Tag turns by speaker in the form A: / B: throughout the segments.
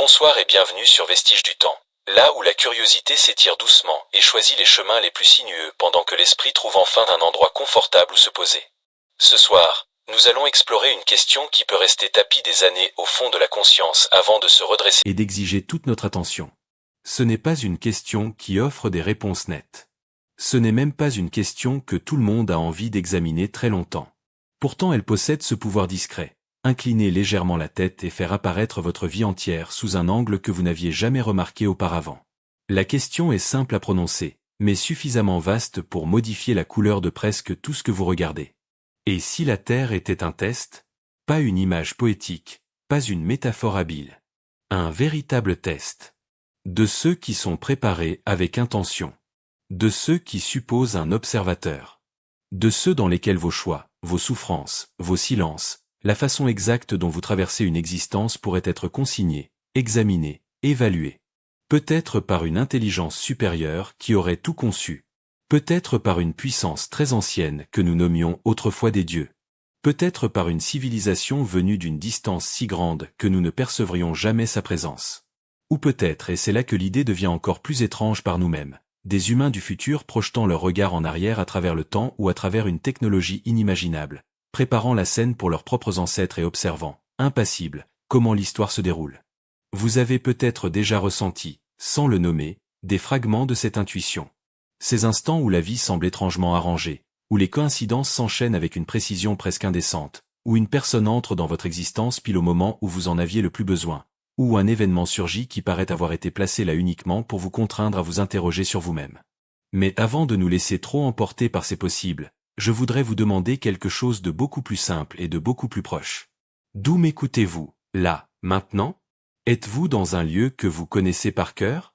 A: Bonsoir et bienvenue sur Vestiges du Temps, là où la curiosité s'étire doucement et choisit les chemins les plus sinueux pendant que l'esprit trouve enfin un endroit confortable où se poser. Ce soir, nous allons explorer une question qui peut rester tapie des années au fond de la conscience avant de se redresser
B: et d'exiger toute notre attention. Ce n'est pas une question qui offre des réponses nettes. Ce n'est même pas une question que tout le monde a envie d'examiner très longtemps. Pourtant elle possède ce pouvoir discret. Incliner légèrement la tête et faire apparaître votre vie entière sous un angle que vous n'aviez jamais remarqué auparavant. La question est simple à prononcer, mais suffisamment vaste pour modifier la couleur de presque tout ce que vous regardez. Et si la Terre était un test? Pas une image poétique, pas une métaphore habile. Un véritable test. De ceux qui sont préparés avec intention. De ceux qui supposent un observateur. De ceux dans lesquels vos choix, vos souffrances, vos silences, la façon exacte dont vous traversez une existence pourrait être consignée, examinée, évaluée. Peut-être par une intelligence supérieure qui aurait tout conçu. Peut-être par une puissance très ancienne que nous nommions autrefois des dieux. Peut-être par une civilisation venue d'une distance si grande que nous ne percevrions jamais sa présence. Ou peut-être, et c'est là que l'idée devient encore plus étrange par nous-mêmes, des humains du futur projetant leur regard en arrière à travers le temps ou à travers une technologie inimaginable, préparant la scène pour leurs propres ancêtres et observant, impassibles, comment l'histoire se déroule. Vous avez peut-être déjà ressenti, sans le nommer, des fragments de cette intuition. Ces instants où la vie semble étrangement arrangée, où les coïncidences s'enchaînent avec une précision presque indécente, où une personne entre dans votre existence pile au moment où vous en aviez le plus besoin, où un événement surgit qui paraît avoir été placé là uniquement pour vous contraindre à vous interroger sur vous-même. Mais avant de nous laisser trop emporter par ces possibles, je voudrais vous demander quelque chose de beaucoup plus simple et de beaucoup plus proche. D'où m'écoutez-vous, là, maintenant? Êtes-vous dans un lieu que vous connaissez par cœur?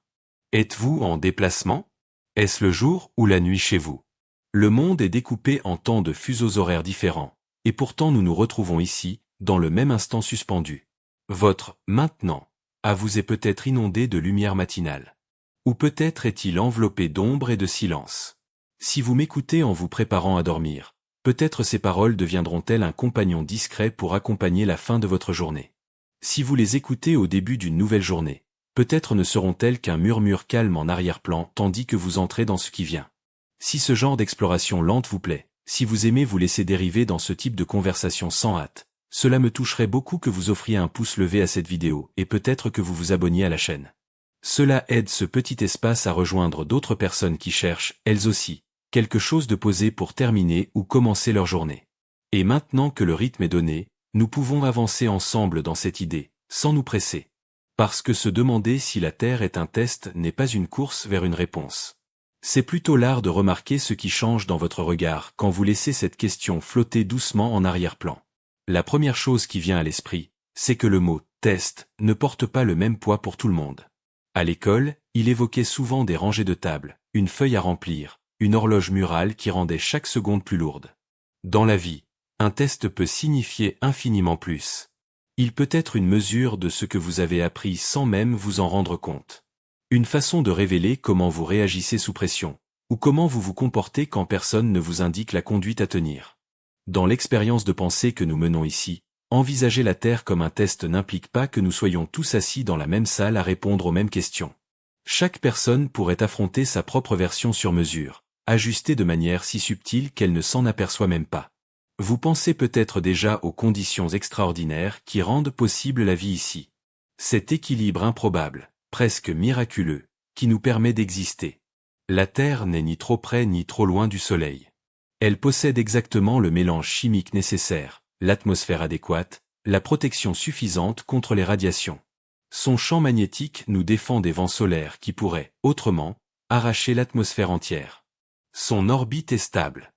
B: Êtes-vous en déplacement? Est-ce le jour ou la nuit chez vous? Le monde est découpé en temps de fuseaux horaires différents, et pourtant nous nous retrouvons ici, dans le même instant suspendu. Votre « maintenant » à vous est peut-être inondé de lumière matinale. Ou peut-être est-il enveloppé d'ombre et de silence. Si vous m'écoutez en vous préparant à dormir, peut-être ces paroles deviendront-elles un compagnon discret pour accompagner la fin de votre journée. Si vous les écoutez au début d'une nouvelle journée, peut-être ne seront-elles qu'un murmure calme en arrière-plan tandis que vous entrez dans ce qui vient. Si ce genre d'exploration lente vous plaît, si vous aimez vous laisser dériver dans ce type de conversation sans hâte, cela me toucherait beaucoup que vous offriez un pouce levé à cette vidéo et peut-être que vous vous abonniez à la chaîne. Cela aide ce petit espace à rejoindre d'autres personnes qui cherchent, elles aussi, quelque chose de posé pour terminer ou commencer leur journée. Et maintenant que le rythme est donné, nous pouvons avancer ensemble dans cette idée, sans nous presser. Parce que se demander si la Terre est un test n'est pas une course vers une réponse. C'est plutôt l'art de remarquer ce qui change dans votre regard quand vous laissez cette question flotter doucement en arrière-plan. La première chose qui vient à l'esprit, c'est que le mot « test » ne porte pas le même poids pour tout le monde. À l'école, il évoquait souvent des rangées de tables, une feuille à remplir, une horloge murale qui rendait chaque seconde plus lourde. Dans la vie, un test peut signifier infiniment plus. Il peut être une mesure de ce que vous avez appris sans même vous en rendre compte. Une façon de révéler comment vous réagissez sous pression, ou comment vous vous comportez quand personne ne vous indique la conduite à tenir. Dans l'expérience de pensée que nous menons ici, envisager la Terre comme un test n'implique pas que nous soyons tous assis dans la même salle à répondre aux mêmes questions. Chaque personne pourrait affronter sa propre version sur mesure, ajustée de manière si subtile qu'elle ne s'en aperçoit même pas. Vous pensez peut-être déjà aux conditions extraordinaires qui rendent possible la vie ici. Cet équilibre improbable, presque miraculeux, qui nous permet d'exister. La Terre n'est ni trop près ni trop loin du Soleil. Elle possède exactement le mélange chimique nécessaire, l'atmosphère adéquate, la protection suffisante contre les radiations. Son champ magnétique nous défend des vents solaires qui pourraient, autrement, arracher l'atmosphère entière. Son orbite est stable.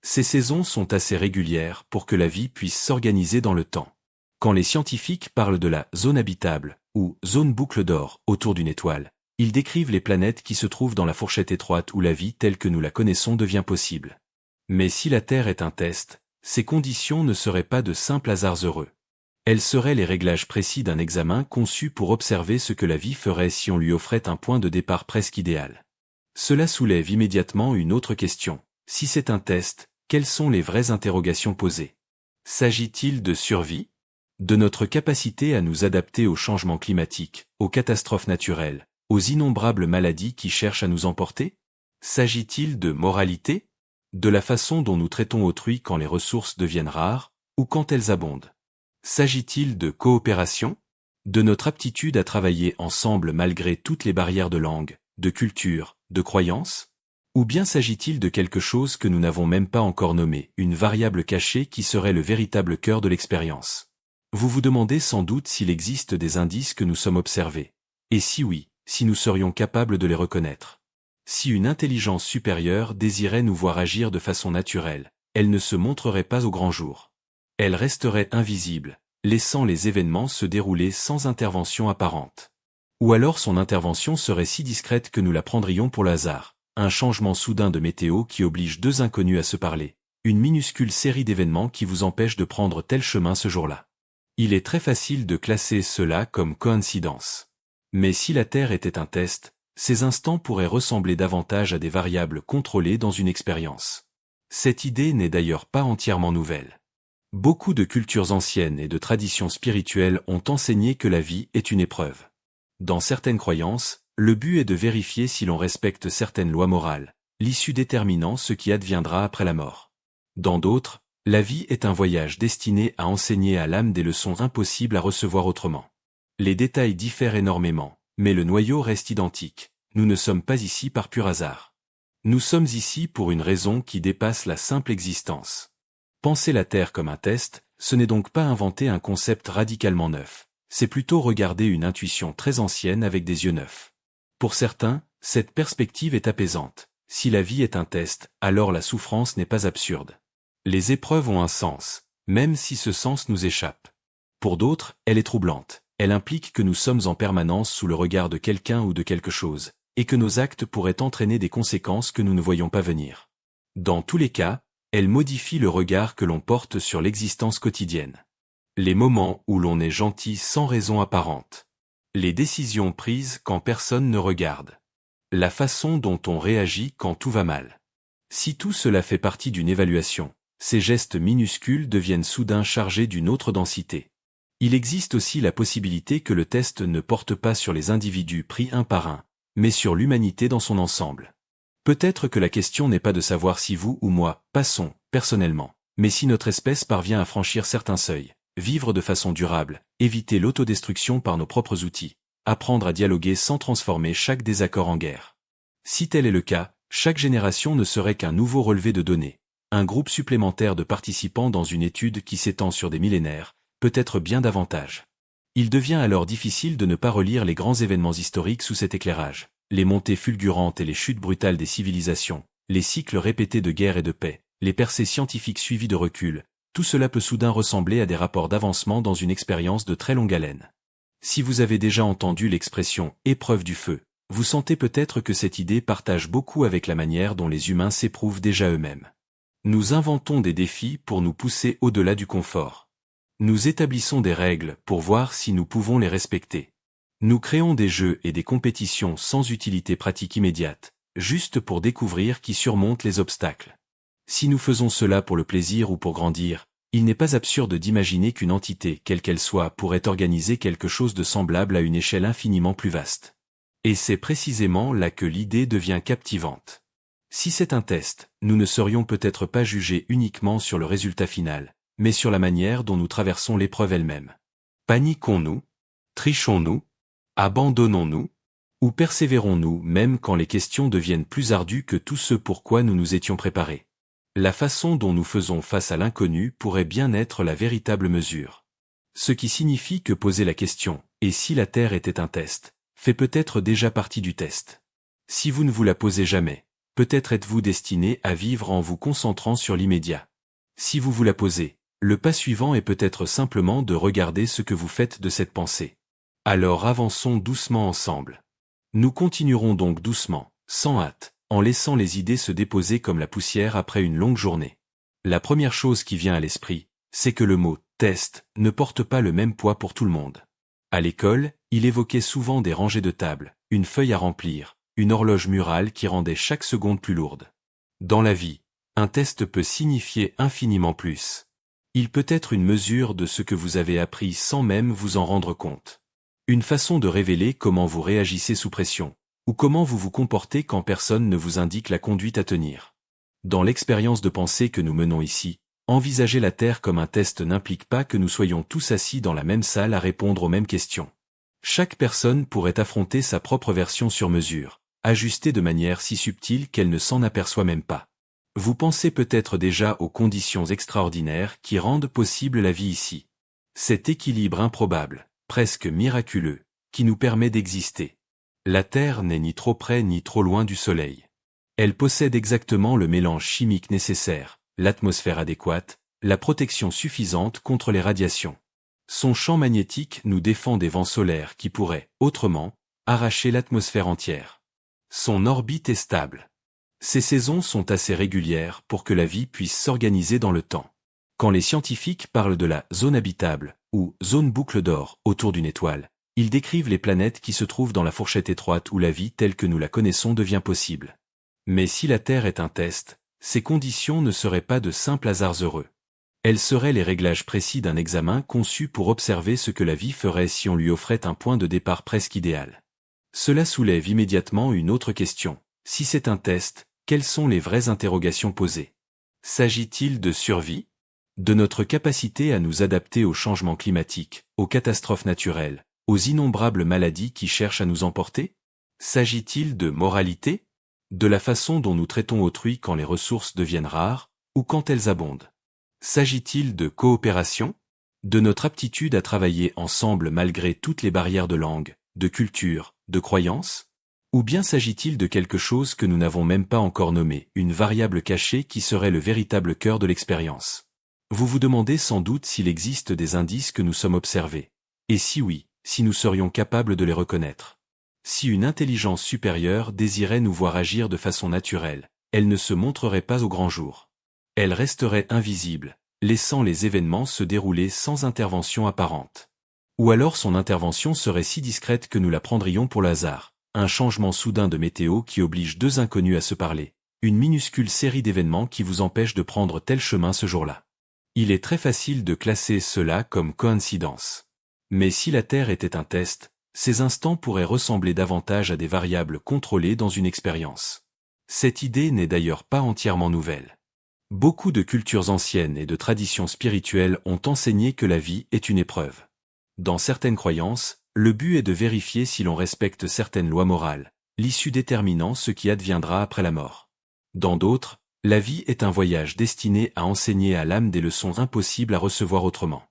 B: Ses saisons sont assez régulières pour que la vie puisse s'organiser dans le temps. Quand les scientifiques parlent de la zone habitable, ou zone boucle d'or, autour d'une étoile, ils décrivent les planètes qui se trouvent dans la fourchette étroite où la vie telle que nous la connaissons devient possible. Mais si la Terre est un test, ces conditions ne seraient pas de simples hasards heureux. Elles seraient les réglages précis d'un examen conçu pour observer ce que la vie ferait si on lui offrait un point de départ presque idéal. Cela soulève immédiatement une autre question. Si c'est un test, quelles sont les vraies interrogations posées? S'agit-il de survie? De notre capacité à nous adapter aux changements climatiques, aux catastrophes naturelles, aux innombrables maladies qui cherchent à nous emporter? S'agit-il de moralité? De la façon dont nous traitons autrui quand les ressources deviennent rares, ou quand elles abondent? S'agit-il de coopération? De notre aptitude à travailler ensemble malgré toutes les barrières de langue, de culture, de croyances? Ou bien s'agit-il de quelque chose que nous n'avons même pas encore nommé, une variable cachée qui serait le véritable cœur de l'expérience? Vous vous demandez sans doute s'il existe des indices que nous sommes observés. Et si oui, si nous serions capables de les reconnaître. Si une intelligence supérieure désirait nous voir agir de façon naturelle, elle ne se montrerait pas au grand jour. Elle resterait invisible, laissant les événements se dérouler sans intervention apparente. Ou alors son intervention serait si discrète que nous la prendrions pour le hasard, un changement soudain de météo qui oblige deux inconnus à se parler, une minuscule série d'événements qui vous empêche de prendre tel chemin ce jour-là. Il est très facile de classer cela comme coïncidence. Mais si la Terre était un test, ces instants pourraient ressembler davantage à des variables contrôlées dans une expérience. Cette idée n'est d'ailleurs pas entièrement nouvelle. Beaucoup de cultures anciennes et de traditions spirituelles ont enseigné que la vie est une épreuve. Dans certaines croyances, le but est de vérifier si l'on respecte certaines lois morales, l'issue déterminant ce qui adviendra après la mort. Dans d'autres, la vie est un voyage destiné à enseigner à l'âme des leçons impossibles à recevoir autrement. Les détails diffèrent énormément, mais le noyau reste identique. Nous ne sommes pas ici par pur hasard. Nous sommes ici pour une raison qui dépasse la simple existence. Penser la Terre comme un test, ce n'est donc pas inventer un concept radicalement neuf, c'est plutôt regarder une intuition très ancienne avec des yeux neufs. Pour certains, cette perspective est apaisante. Si la vie est un test, alors la souffrance n'est pas absurde. Les épreuves ont un sens, même si ce sens nous échappe. Pour d'autres, elle est troublante. Elle implique que nous sommes en permanence sous le regard de quelqu'un ou de quelque chose, et que nos actes pourraient entraîner des conséquences que nous ne voyons pas venir. Dans tous les cas, elle modifie le regard que l'on porte sur l'existence quotidienne. Les moments où l'on est gentil sans raison apparente. Les décisions prises quand personne ne regarde. La façon dont on réagit quand tout va mal. Si tout cela fait partie d'une évaluation, ces gestes minuscules deviennent soudain chargés d'une autre densité. Il existe aussi la possibilité que le test ne porte pas sur les individus pris un par un, mais sur l'humanité dans son ensemble. Peut-être que la question n'est pas de savoir si vous ou moi passons, personnellement, mais si notre espèce parvient à franchir certains seuils, vivre de façon durable, éviter l'autodestruction par nos propres outils, apprendre à dialoguer sans transformer chaque désaccord en guerre. Si tel est le cas, chaque génération ne serait qu'un nouveau relevé de données, un groupe supplémentaire de participants dans une étude qui s'étend sur des millénaires, peut-être bien davantage. Il devient alors difficile de ne pas relire les grands événements historiques sous cet éclairage, les montées fulgurantes et les chutes brutales des civilisations, les cycles répétés de guerre et de paix, les percées scientifiques suivies de recul, tout cela peut soudain ressembler à des rapports d'avancement dans une expérience de très longue haleine. Si vous avez déjà entendu l'expression « épreuve du feu », vous sentez peut-être que cette idée partage beaucoup avec la manière dont les humains s'éprouvent déjà eux-mêmes. Nous inventons des défis pour nous pousser au-delà du confort. Nous établissons des règles pour voir si nous pouvons les respecter. Nous créons des jeux et des compétitions sans utilité pratique immédiate, juste pour découvrir qui surmonte les obstacles. Si nous faisons cela pour le plaisir ou pour grandir, il n'est pas absurde d'imaginer qu'une entité, quelle qu'elle soit, pourrait organiser quelque chose de semblable à une échelle infiniment plus vaste. Et c'est précisément là que l'idée devient captivante. Si c'est un test, nous ne serions peut-être pas jugés uniquement sur le résultat final, mais sur la manière dont nous traversons l'épreuve elle-même. Paniquons-nous? Trichons-nous? Abandonnons-nous? Ou persévérons-nous même quand les questions deviennent plus ardues que tout ce pourquoi nous nous étions préparés? La façon dont nous faisons face à l'inconnu pourrait bien être la véritable mesure. Ce qui signifie que poser la question « et si la Terre était un test ?» fait peut-être déjà partie du test. Si vous ne vous la posez jamais, peut-être êtes-vous destiné à vivre en vous concentrant sur l'immédiat. Si vous vous la posez, le pas suivant est peut-être simplement de regarder ce que vous faites de cette pensée. Alors avançons doucement ensemble. Nous continuerons donc doucement, sans hâte, en laissant les idées se déposer comme la poussière après une longue journée. La première chose qui vient à l'esprit, c'est que le mot « test » ne porte pas le même poids pour tout le monde. À l'école, il évoquait souvent des rangées de tables, une feuille à remplir, une horloge murale qui rendait chaque seconde plus lourde. Dans la vie, un test peut signifier infiniment plus. Il peut être une mesure de ce que vous avez appris sans même vous en rendre compte. Une façon de révéler comment vous réagissez sous pression, ou comment vous vous comportez quand personne ne vous indique la conduite à tenir. Dans l'expérience de pensée que nous menons ici, envisager la Terre comme un test n'implique pas que nous soyons tous assis dans la même salle à répondre aux mêmes questions. Chaque personne pourrait affronter sa propre version sur mesure, ajustée de manière si subtile qu'elle ne s'en aperçoit même pas. Vous pensez peut-être déjà aux conditions extraordinaires qui rendent possible la vie ici. Cet équilibre improbable, presque miraculeux, qui nous permet d'exister. La Terre n'est ni trop près ni trop loin du Soleil. Elle possède exactement le mélange chimique nécessaire, l'atmosphère adéquate, la protection suffisante contre les radiations. Son champ magnétique nous défend des vents solaires qui pourraient, autrement, arracher l'atmosphère entière. Son orbite est stable. Ses saisons sont assez régulières pour que la vie puisse s'organiser dans le temps. Quand les scientifiques parlent de la zone habitable, ou zone boucle d'or, autour d'une étoile, ils décrivent les planètes qui se trouvent dans la fourchette étroite où la vie telle que nous la connaissons devient possible. Mais si la Terre est un test, ces conditions ne seraient pas de simples hasards heureux. Elles seraient les réglages précis d'un examen conçu pour observer ce que la vie ferait si on lui offrait un point de départ presque idéal. Cela soulève immédiatement une autre question. Si c'est un test, quelles sont les vraies interrogations posées? S'agit-il de survie? De notre capacité à nous adapter aux changements climatiques, aux catastrophes naturelles, aux innombrables maladies qui cherchent à nous emporter? S'agit-il de moralité? De la façon dont nous traitons autrui quand les ressources deviennent rares, ou quand elles abondent? S'agit-il de coopération? De notre aptitude à travailler ensemble malgré toutes les barrières de langue, de culture, de croyances? Ou bien s'agit-il de quelque chose que nous n'avons même pas encore nommé, une variable cachée qui serait le véritable cœur de l'expérience? Vous vous demandez sans doute s'il existe des indices que nous sommes observés. Et si oui, si nous serions capables de les reconnaître. Si une intelligence supérieure désirait nous voir agir de façon naturelle, elle ne se montrerait pas au grand jour. Elle resterait invisible, laissant les événements se dérouler sans intervention apparente. Ou alors son intervention serait si discrète que nous la prendrions pour le hasard, un changement soudain de météo qui oblige deux inconnus à se parler, une minuscule série d'événements qui vous empêche de prendre tel chemin ce jour-là. Il est très facile de classer cela comme coïncidence. Mais si la Terre était un test, ces instants pourraient ressembler davantage à des variables contrôlées dans une expérience. Cette idée n'est d'ailleurs pas entièrement nouvelle. Beaucoup de cultures anciennes et de traditions spirituelles ont enseigné que la vie est une épreuve. Dans certaines croyances, le but est de vérifier si l'on respecte certaines lois morales, l'issue déterminant ce qui adviendra après la mort. Dans d'autres, la vie est un voyage destiné à enseigner à l'âme des leçons impossibles à recevoir autrement.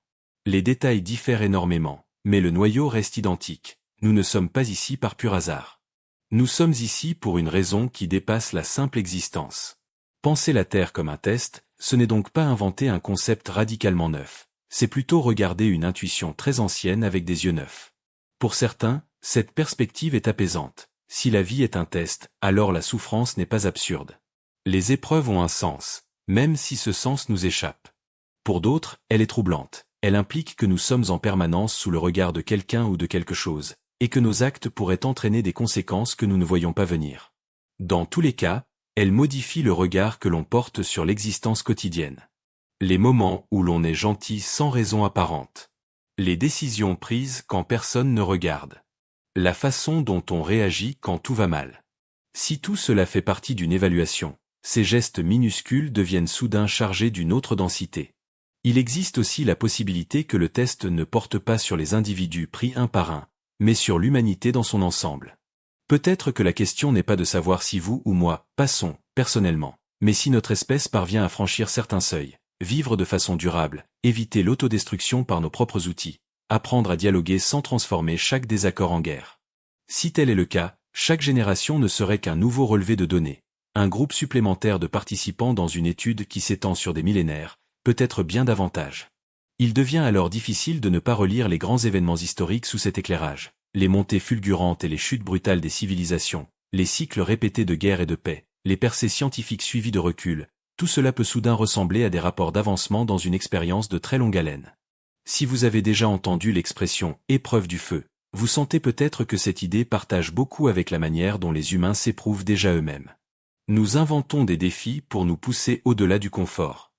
B: Les détails diffèrent énormément, mais le noyau reste identique. Nous ne sommes pas ici par pur hasard. Nous sommes ici pour une raison qui dépasse la simple existence. Penser la Terre comme un test, ce n'est donc pas inventer un concept radicalement neuf, c'est plutôt regarder une intuition très ancienne avec des yeux neufs. Pour certains, cette perspective est apaisante. Si la vie est un test, alors la souffrance n'est pas absurde. Les épreuves ont un sens, même si ce sens nous échappe. Pour d'autres, elle est troublante. Elle implique que nous sommes en permanence sous le regard de quelqu'un ou de quelque chose, et que nos actes pourraient entraîner des conséquences que nous ne voyons pas venir. Dans tous les cas, elle modifie le regard que l'on porte sur l'existence quotidienne. Les moments où l'on est gentil sans raison apparente. Les décisions prises quand personne ne regarde. La façon dont on réagit quand tout va mal. Si tout cela fait partie d'une évaluation, ces gestes minuscules deviennent soudain chargés d'une autre densité. Il existe aussi la possibilité que le test ne porte pas sur les individus pris un par un, mais sur l'humanité dans son ensemble. Peut-être que la question n'est pas de savoir si vous ou moi passons, personnellement, mais si notre espèce parvient à franchir certains seuils, vivre de façon durable, éviter l'autodestruction par nos propres outils, apprendre à dialoguer sans transformer chaque désaccord en guerre. Si tel est le cas, chaque génération ne serait qu'un nouveau relevé de données, un groupe supplémentaire de participants dans une étude qui s'étend sur des millénaires, peut-être bien davantage. Il devient alors difficile de ne pas relire les grands événements historiques sous cet éclairage, les montées fulgurantes et les chutes brutales des civilisations, les cycles répétés de guerre et de paix, les percées scientifiques suivies de recul, tout cela peut soudain ressembler à des rapports d'avancement dans une expérience de très longue haleine. Si vous avez déjà entendu l'expression « épreuve du feu », vous sentez peut-être que cette idée partage beaucoup avec la manière dont les humains s'éprouvent déjà eux-mêmes. Nous inventons des défis pour nous pousser au-delà du confort.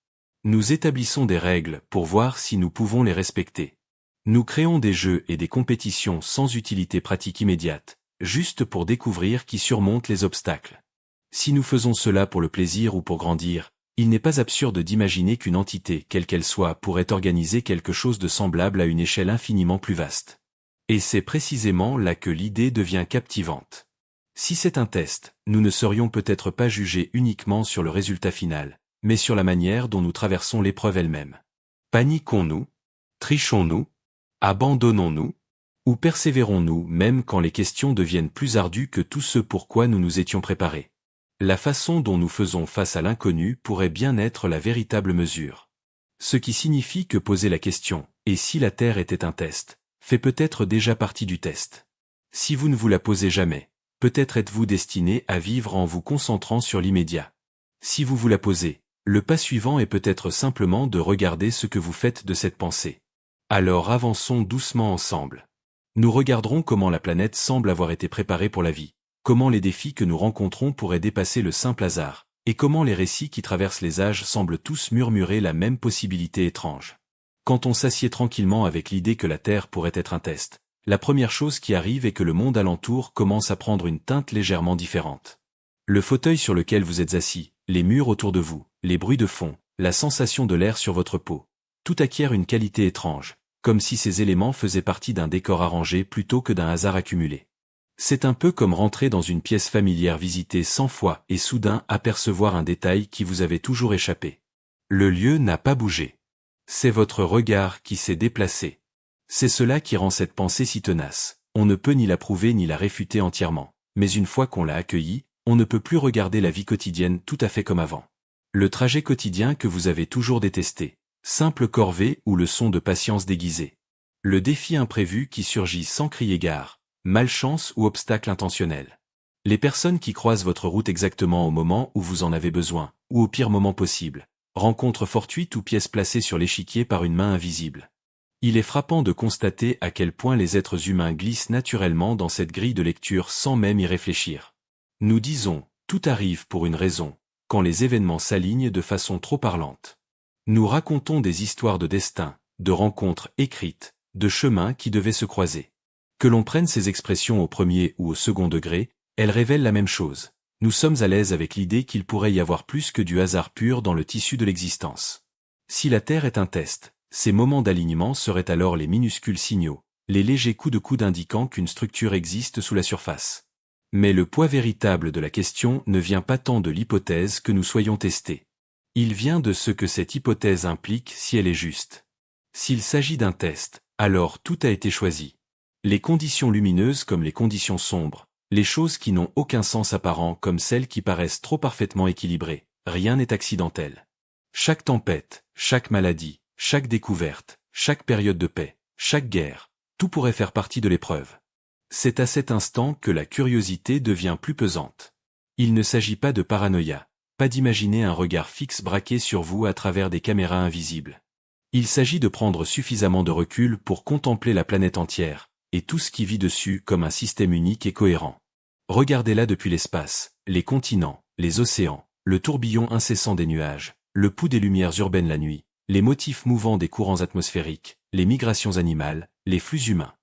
B: Nous établissons des règles pour voir si nous pouvons les respecter. Nous créons des jeux et des compétitions sans utilité pratique immédiate, juste pour découvrir qui surmonte les obstacles. Si nous faisons cela pour le plaisir ou pour grandir, il n'est pas absurde d'imaginer qu'une entité, quelle qu'elle soit, pourrait organiser quelque chose de semblable à une échelle infiniment plus vaste. Et c'est précisément là que l'idée devient captivante. Si c'est un test, nous ne serions peut-être pas jugés uniquement sur le résultat final, mais sur la manière dont nous traversons l'épreuve elle-même. Paniquons-nous? Trichons-nous? Abandonnons-nous? Ou persévérons-nous même quand les questions deviennent plus ardues que tout ce pour quoi nous nous étions préparés? La façon dont nous faisons face à l'inconnu pourrait bien être la véritable mesure. Ce qui signifie que poser la question « et si la Terre était un test ?» fait peut-être déjà partie du test. Si vous ne vous la posez jamais, peut-être êtes-vous destiné à vivre en vous concentrant sur l'immédiat. Si vous vous la posez, le pas suivant est peut-être simplement de regarder ce que vous faites de cette pensée. Alors avançons doucement ensemble. Nous regarderons comment la planète semble avoir été préparée pour la vie, comment les défis que nous rencontrons pourraient dépasser le simple hasard, et comment les récits qui traversent les âges semblent tous murmurer la même possibilité étrange. Quand on s'assied tranquillement avec l'idée que la Terre pourrait être un test, la première chose qui arrive est que le monde alentour commence à prendre une teinte légèrement différente. Le fauteuil sur lequel vous êtes assis, les murs autour de vous, les bruits de fond, la sensation de l'air sur votre peau, tout acquiert une qualité étrange, comme si ces éléments faisaient partie d'un décor arrangé plutôt que d'un hasard accumulé. C'est un peu comme rentrer dans une pièce familière visitée 100 fois et soudain apercevoir un détail qui vous avait toujours échappé. Le lieu n'a pas bougé. C'est votre regard qui s'est déplacé. C'est cela qui rend cette pensée si tenace. On ne peut ni la prouver ni la réfuter entièrement, mais une fois qu'on l'a accueillie, on ne peut plus regarder la vie quotidienne tout à fait comme avant. Le trajet quotidien que vous avez toujours détesté, simple corvée ou leçon de patience déguisée. Le défi imprévu qui surgit sans crier gare, malchance ou obstacle intentionnel. Les personnes qui croisent votre route exactement au moment où vous en avez besoin, ou au pire moment possible. Rencontre fortuite ou pièce placée sur l'échiquier par une main invisible. Il est frappant de constater à quel point les êtres humains glissent naturellement dans cette grille de lecture sans même y réfléchir. Nous disons, tout arrive pour une raison, quand les événements s'alignent de façon trop parlante. Nous racontons des histoires de destin, de rencontres écrites, de chemins qui devaient se croiser. Que l'on prenne ces expressions au premier ou au second degré, elles révèlent la même chose. Nous sommes à l'aise avec l'idée qu'il pourrait y avoir plus que du hasard pur dans le tissu de l'existence. Si la Terre est un test, ces moments d'alignement seraient alors les minuscules signaux, les légers coups de coude indiquant qu'une structure existe sous la surface. Mais le poids véritable de la question ne vient pas tant de l'hypothèse que nous soyons testés. Il vient de ce que cette hypothèse implique si elle est juste. S'il s'agit d'un test, alors tout a été choisi. Les conditions lumineuses comme les conditions sombres, les choses qui n'ont aucun sens apparent comme celles qui paraissent trop parfaitement équilibrées, rien n'est accidentel. Chaque tempête, chaque maladie, chaque découverte, chaque période de paix, chaque guerre, tout pourrait faire partie de l'épreuve. C'est à cet instant que la curiosité devient plus pesante. Il ne s'agit pas de paranoïa, pas d'imaginer un regard fixe braqué sur vous à travers des caméras invisibles. Il s'agit de prendre suffisamment de recul pour contempler la planète entière, et tout ce qui vit dessus comme un système unique et cohérent. Regardez-la depuis l'espace, les continents, les océans, le tourbillon incessant des nuages, le pouls des lumières urbaines la nuit, les motifs mouvants des courants atmosphériques, les migrations animales, les flux humains.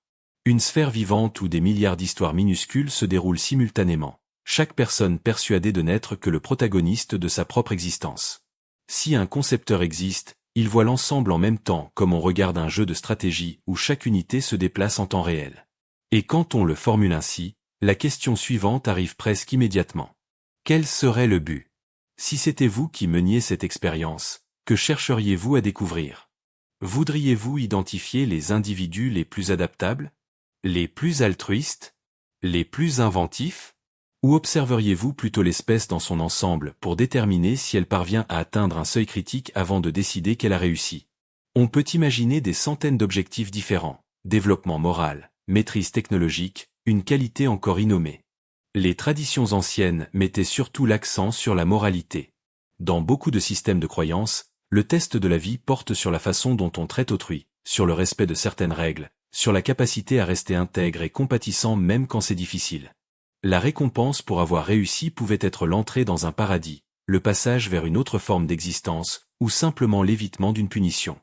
B: Une sphère vivante où des milliards d'histoires minuscules se déroulent simultanément, chaque personne persuadée de n'être que le protagoniste de sa propre existence. Si un concepteur existe, il voit l'ensemble en même temps comme on regarde un jeu de stratégie où chaque unité se déplace en temps réel. Et quand on le formule ainsi, la question suivante arrive presque immédiatement. Quel serait le but? Si c'était vous qui meniez cette expérience, que chercheriez-vous à découvrir? Voudriez-vous identifier les individus les plus adaptables? Les plus altruistes? Les plus inventifs? Ou observeriez-vous plutôt l'espèce dans son ensemble pour déterminer si elle parvient à atteindre un seuil critique avant de décider qu'elle a réussi? On peut imaginer des centaines d'objectifs différents, développement moral, maîtrise technologique, une qualité encore innommée. Les traditions anciennes mettaient surtout l'accent sur la moralité. Dans beaucoup de systèmes de croyances, le test de la vie porte sur la façon dont on traite autrui, sur le respect de certaines règles, sur la capacité à rester intègre et compatissant même quand c'est difficile. La récompense pour avoir réussi pouvait être l'entrée dans un paradis, le passage vers une autre forme d'existence, ou simplement l'évitement d'une punition.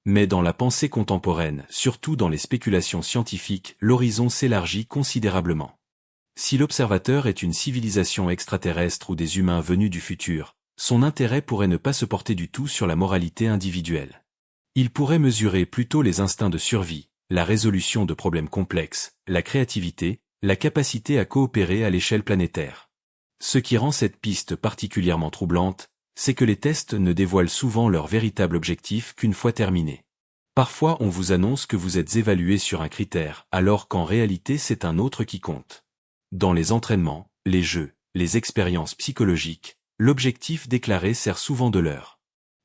B: Mais dans la pensée contemporaine, surtout dans les spéculations scientifiques, l'horizon s'élargit considérablement. Si l'observateur est une civilisation extraterrestre ou des humains venus du futur, son intérêt pourrait ne pas se porter du tout sur la moralité individuelle. Il pourrait mesurer plutôt les instincts de survie, la résolution de problèmes complexes, la créativité, la capacité à coopérer à l'échelle planétaire. Ce qui rend cette piste particulièrement troublante, c'est que les tests ne dévoilent souvent leur véritable objectif qu'une fois terminés. Parfois on vous annonce que vous êtes évalué sur un critère, alors qu'en réalité c'est un autre qui compte. Dans les entraînements, les jeux, les expériences psychologiques, l'objectif déclaré sert souvent de leurre.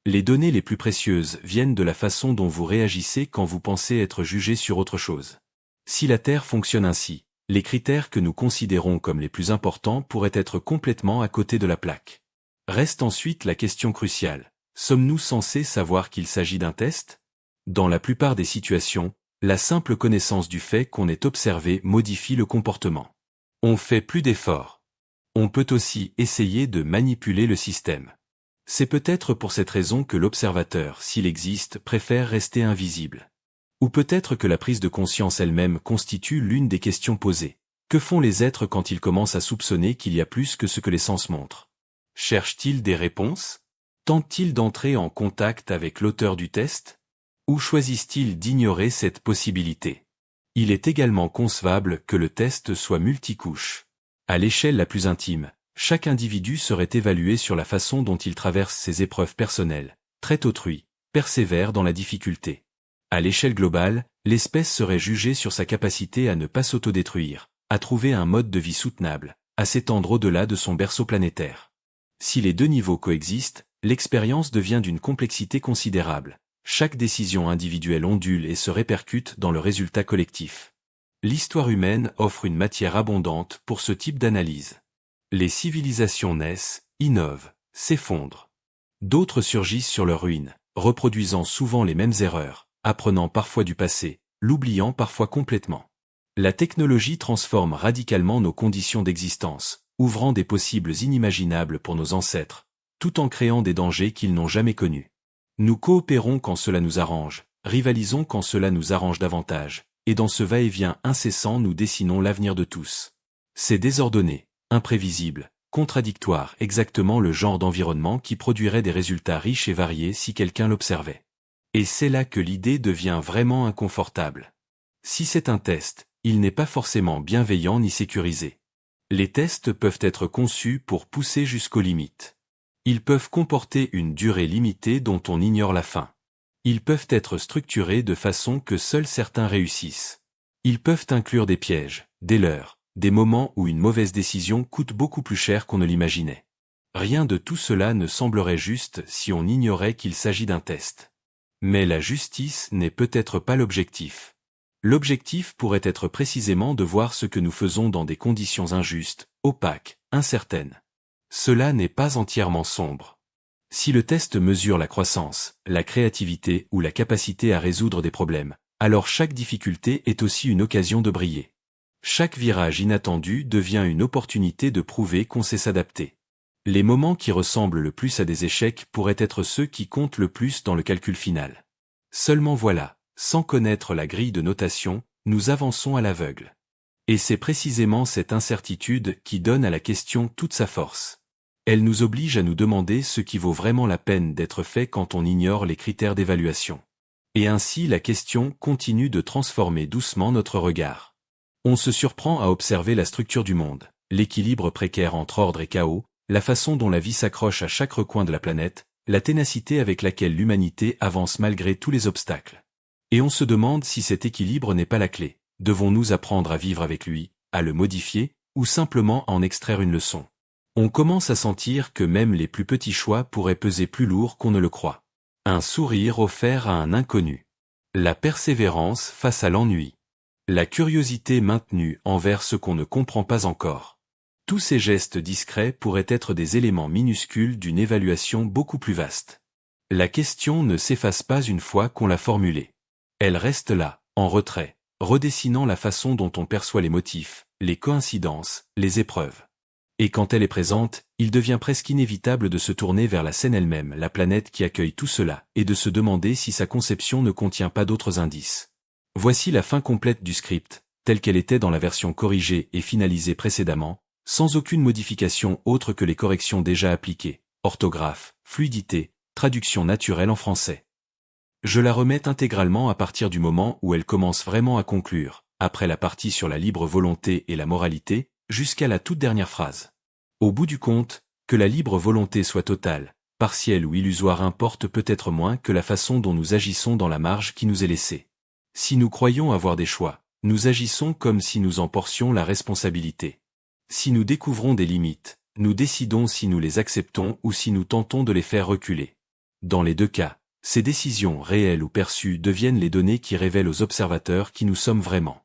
B: Les données les plus précieuses viennent de la façon dont vous réagissez quand vous pensez être jugé sur autre chose. Si la Terre fonctionne ainsi, les critères que nous considérons comme les plus importants pourraient être complètement à côté de la plaque. Reste ensuite la question cruciale. Sommes-nous censés savoir qu'il s'agit d'un test ? Dans la plupart des situations, la simple connaissance du fait qu'on est observé modifie le comportement. On fait plus d'efforts. On peut aussi essayer de manipuler le système. C'est peut-être pour cette raison que l'observateur, s'il existe, préfère rester invisible. Ou peut-être que la prise de conscience elle-même constitue l'une des questions posées. Que font les êtres quand ils commencent à soupçonner qu'il y a plus que ce que les sens montrent ? Cherchent-ils des réponses ? Tentent-ils d'entrer en contact avec l'auteur du test ? Ou choisissent-ils d'ignorer cette possibilité ? Il est également concevable que le test soit multicouche. À l'échelle la plus intime, chaque individu serait évalué sur la façon dont il traverse ses épreuves personnelles, traite autrui, persévère dans la difficulté. À l'échelle globale, l'espèce serait jugée sur sa capacité à ne pas s'autodétruire, à trouver un mode de vie soutenable, à s'étendre au-delà de son berceau planétaire. Si les deux niveaux coexistent, l'expérience devient d'une complexité considérable. Chaque décision individuelle ondule et se répercute dans le résultat collectif. L'histoire humaine offre une matière abondante pour ce type d'analyse. Les civilisations naissent, innovent, s'effondrent. D'autres surgissent sur leur ruine, reproduisant souvent les mêmes erreurs, apprenant parfois du passé, l'oubliant parfois complètement. La technologie transforme radicalement nos conditions d'existence, ouvrant des possibles inimaginables pour nos ancêtres, tout en créant des dangers qu'ils n'ont jamais connus. Nous coopérons quand cela nous arrange, rivalisons quand cela nous arrange davantage, et dans ce va-et-vient incessant nous dessinons l'avenir de tous. C'est désordonné, imprévisible, contradictoire, exactement le genre d'environnement qui produirait des résultats riches et variés si quelqu'un l'observait. Et c'est là que l'idée devient vraiment inconfortable. Si c'est un test, il n'est pas forcément bienveillant ni sécurisé. Les tests peuvent être conçus pour pousser jusqu'aux limites. Ils peuvent comporter une durée limitée dont on ignore la fin. Ils peuvent être structurés de façon que seuls certains réussissent. Ils peuvent inclure des pièges, des leurres, des moments où une mauvaise décision coûte beaucoup plus cher qu'on ne l'imaginait. Rien de tout cela ne semblerait juste si on ignorait qu'il s'agit d'un test. Mais la justice n'est peut-être pas l'objectif. L'objectif pourrait être précisément de voir ce que nous faisons dans des conditions injustes, opaques, incertaines. Cela n'est pas entièrement sombre. Si le test mesure la croissance, la créativité ou la capacité à résoudre des problèmes, alors chaque difficulté est aussi une occasion de briller. Chaque virage inattendu devient une opportunité de prouver qu'on sait s'adapter. Les moments qui ressemblent le plus à des échecs pourraient être ceux qui comptent le plus dans le calcul final. Seulement voilà, sans connaître la grille de notation, nous avançons à l'aveugle. Et c'est précisément cette incertitude qui donne à la question toute sa force. Elle nous oblige à nous demander ce qui vaut vraiment la peine d'être fait quand on ignore les critères d'évaluation. Et ainsi la question continue de transformer doucement notre regard. On se surprend à observer la structure du monde, l'équilibre précaire entre ordre et chaos, la façon dont la vie s'accroche à chaque recoin de la planète, la ténacité avec laquelle l'humanité avance malgré tous les obstacles. Et on se demande si cet équilibre n'est pas la clé. Devons-nous apprendre à vivre avec lui, à le modifier, ou simplement en extraire une leçon ? On commence à sentir que même les plus petits choix pourraient peser plus lourd qu'on ne le croit. Un sourire offert à un inconnu. La persévérance face à l'ennui. La curiosité maintenue envers ce qu'on ne comprend pas encore. Tous ces gestes discrets pourraient être des éléments minuscules d'une évaluation beaucoup plus vaste. La question ne s'efface pas une fois qu'on l'a formulée. Elle reste là, en retrait, redessinant la façon dont on perçoit les motifs, les coïncidences, les épreuves. Et quand elle est présente, il devient presque inévitable de se tourner vers la scène elle-même, la planète qui accueille tout cela, et de se demander si sa conception ne contient pas d'autres indices. Voici la fin complète du script, telle qu'elle était dans la version corrigée et finalisée précédemment, sans aucune modification autre que les corrections déjà appliquées, orthographe, fluidité, traduction naturelle en français. Je la remets intégralement à partir du moment où elle commence vraiment à conclure, après la partie sur la libre volonté et la moralité, jusqu'à la toute dernière phrase. Au bout du compte, que la libre volonté soit totale, partielle ou illusoire importe peut-être moins que la façon dont nous agissons dans la marge qui nous est laissée. Si nous croyons avoir des choix, nous agissons comme si nous en portions la responsabilité. Si nous découvrons des limites, nous décidons si nous les acceptons ou si nous tentons de les faire reculer. Dans les deux cas, ces décisions réelles ou perçues deviennent les données qui révèlent aux observateurs qui nous sommes vraiment.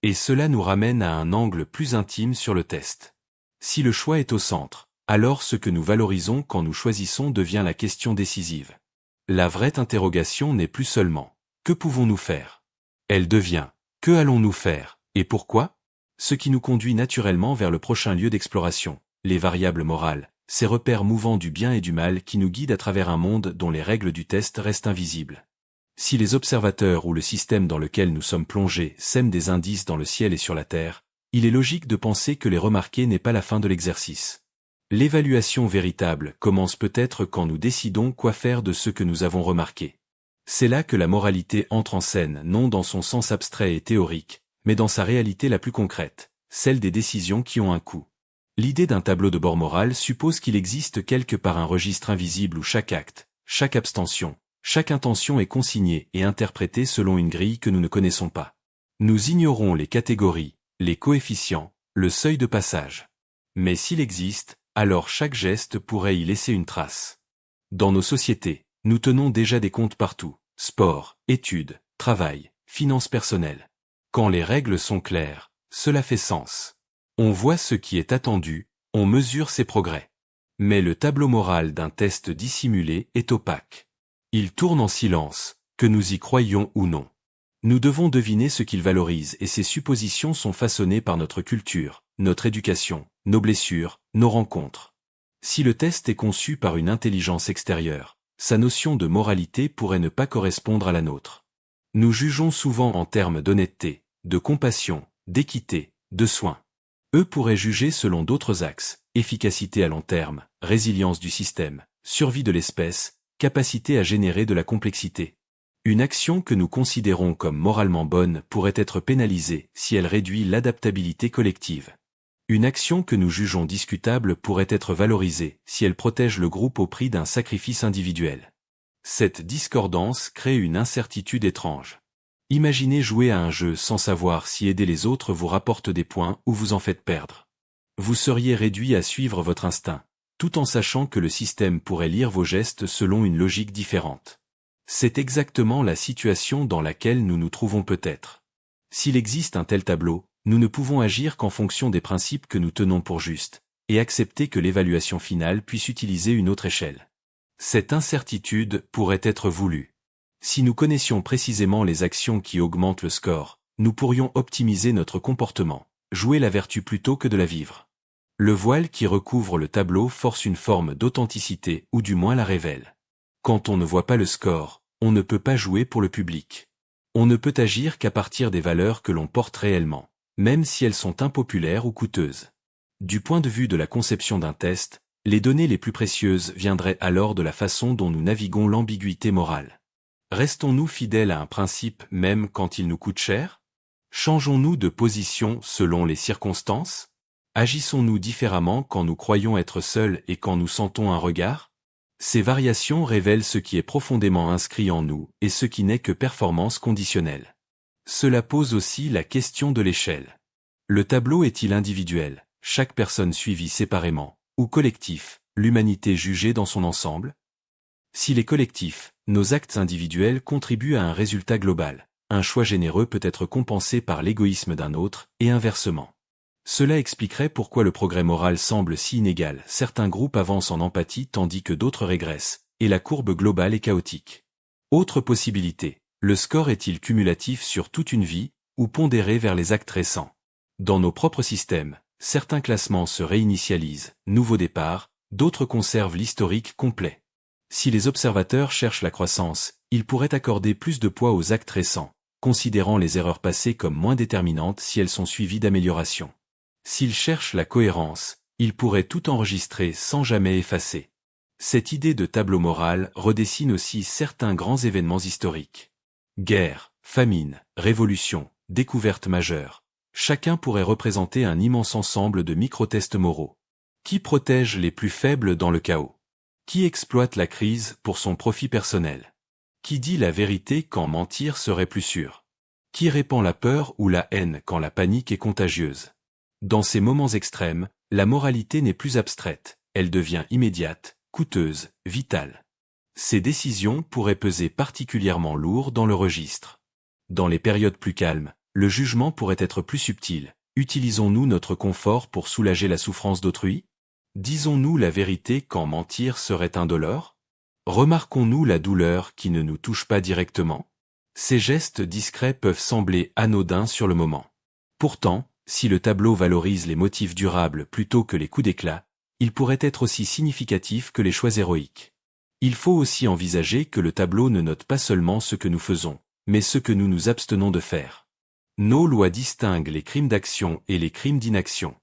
B: Et cela nous ramène à un angle plus intime sur le test. Si le choix est au centre, alors ce que nous valorisons quand nous choisissons devient la question décisive. La vraie interrogation n'est plus seulement « que pouvons-nous faire ?» Elle devient « que allons-nous faire et pourquoi ?» Ce qui nous conduit naturellement vers le prochain lieu d'exploration, les variables morales, ces repères mouvants du bien et du mal qui nous guident à travers un monde dont les règles du test restent invisibles. Si les observateurs ou le système dans lequel nous sommes plongés sèment des indices dans le ciel et sur la terre, il est logique de penser que les remarquer n'est pas la fin de l'exercice. L'évaluation véritable commence peut-être quand nous décidons quoi faire de ce que nous avons remarqué. C'est là que la moralité entre en scène, non dans son sens abstrait et théorique, mais dans sa réalité la plus concrète, celle des décisions qui ont un coût. L'idée d'un tableau de bord moral suppose qu'il existe quelque part un registre invisible où chaque acte, chaque abstention, chaque intention est consignée et interprétée selon une grille que nous ne connaissons pas. Nous ignorons les catégories, les coefficients, le seuil de passage. Mais s'il existe, alors chaque geste pourrait y laisser une trace. Dans nos sociétés, nous tenons déjà des comptes partout, sport, études, travail, finances personnelles. Quand les règles sont claires, cela fait sens. On voit ce qui est attendu, on mesure ses progrès. Mais le tableau moral d'un test dissimulé est opaque. Il tourne en silence, que nous y croyions ou non. Nous devons deviner ce qu'il valorise et ces suppositions sont façonnées par notre culture, notre éducation, nos blessures, nos rencontres. Si le test est conçu par une intelligence extérieure, sa notion de moralité pourrait ne pas correspondre à la nôtre. Nous jugeons souvent en termes d'honnêteté, de compassion, d'équité, de soin. Eux pourraient juger selon d'autres axes, efficacité à long terme, résilience du système, survie de l'espèce, capacité à générer de la complexité. Une action que nous considérons comme moralement bonne pourrait être pénalisée si elle réduit l'adaptabilité collective. Une action que nous jugeons discutable pourrait être valorisée si elle protège le groupe au prix d'un sacrifice individuel. Cette discordance crée une incertitude étrange. Imaginez jouer à un jeu sans savoir si aider les autres vous rapporte des points ou vous en faites perdre. Vous seriez réduit à suivre votre instinct, tout en sachant que le système pourrait lire vos gestes selon une logique différente. C'est exactement la situation dans laquelle nous nous trouvons peut-être. S'il existe un tel tableau, nous ne pouvons agir qu'en fonction des principes que nous tenons pour justes, et accepter que l'évaluation finale puisse utiliser une autre échelle. Cette incertitude pourrait être voulue. Si nous connaissions précisément les actions qui augmentent le score, nous pourrions optimiser notre comportement, jouer la vertu plutôt que de la vivre. Le voile qui recouvre le tableau force une forme d'authenticité ou du moins la révèle. Quand on ne voit pas le score, on ne peut pas jouer pour le public. On ne peut agir qu'à partir des valeurs que l'on porte réellement, même si elles sont impopulaires ou coûteuses. Du point de vue de la conception d'un test, les données les plus précieuses viendraient alors de la façon dont nous naviguons l'ambiguïté morale. Restons-nous fidèles à un principe même quand il nous coûte cher? Changeons-nous de position selon les circonstances? Agissons-nous différemment quand nous croyons être seuls et quand nous sentons un regard? Ces variations révèlent ce qui est profondément inscrit en nous et ce qui n'est que performance conditionnelle. Cela pose aussi la question de l'échelle. Le tableau est-il individuel, chaque personne suivie séparément, ou collectif, l'humanité jugée dans son ensemble? S'il est collectif, nos actes individuels contribuent à un résultat global. Un choix généreux peut être compensé par l'égoïsme d'un autre, et inversement. Cela expliquerait pourquoi le progrès moral semble si inégal, certains groupes avancent en empathie tandis que d'autres régressent, et la courbe globale est chaotique. Autre possibilité, le score est-il cumulatif sur toute une vie, ou pondéré vers les actes récents? Dans nos propres systèmes, Certains classements se réinitialisent, nouveau départ, d'autres conservent l'historique complet. Si les observateurs cherchent la croissance, ils pourraient accorder plus de poids aux actes récents, considérant les erreurs passées comme moins déterminantes si elles sont suivies d'améliorations. S'ils cherchent la cohérence, ils pourraient tout enregistrer sans jamais effacer. Cette idée de tableau moral redessine aussi certains grands événements historiques. Guerre, famine, révolution, découverte majeure. Chacun pourrait représenter un immense ensemble de micro-tests moraux. Qui protège les plus faibles dans le chaos? Qui exploite la crise pour son profit personnel? Qui dit la vérité quand mentir serait plus sûr? Qui répand la peur ou la haine quand la panique est contagieuse? Dans ces moments extrêmes, la moralité n'est plus abstraite, elle devient immédiate, coûteuse, vitale. Ces décisions pourraient peser particulièrement lourd dans le registre. Dans les périodes plus calmes, le jugement pourrait être plus subtil. Utilisons-nous notre confort pour soulager la souffrance d'autrui? Disons-nous la vérité quand mentir serait indolore? Remarquons-nous la douleur qui ne nous touche pas directement? Ces gestes discrets peuvent sembler anodins sur le moment. Pourtant, si le tableau valorise les motifs durables plutôt que les coups d'éclat, il pourrait être aussi significatif que les choix héroïques. Il faut aussi envisager que le tableau ne note pas seulement ce que nous faisons, mais ce que nous nous abstenons de faire. Nos lois distinguent les crimes d'action et les crimes d'inaction.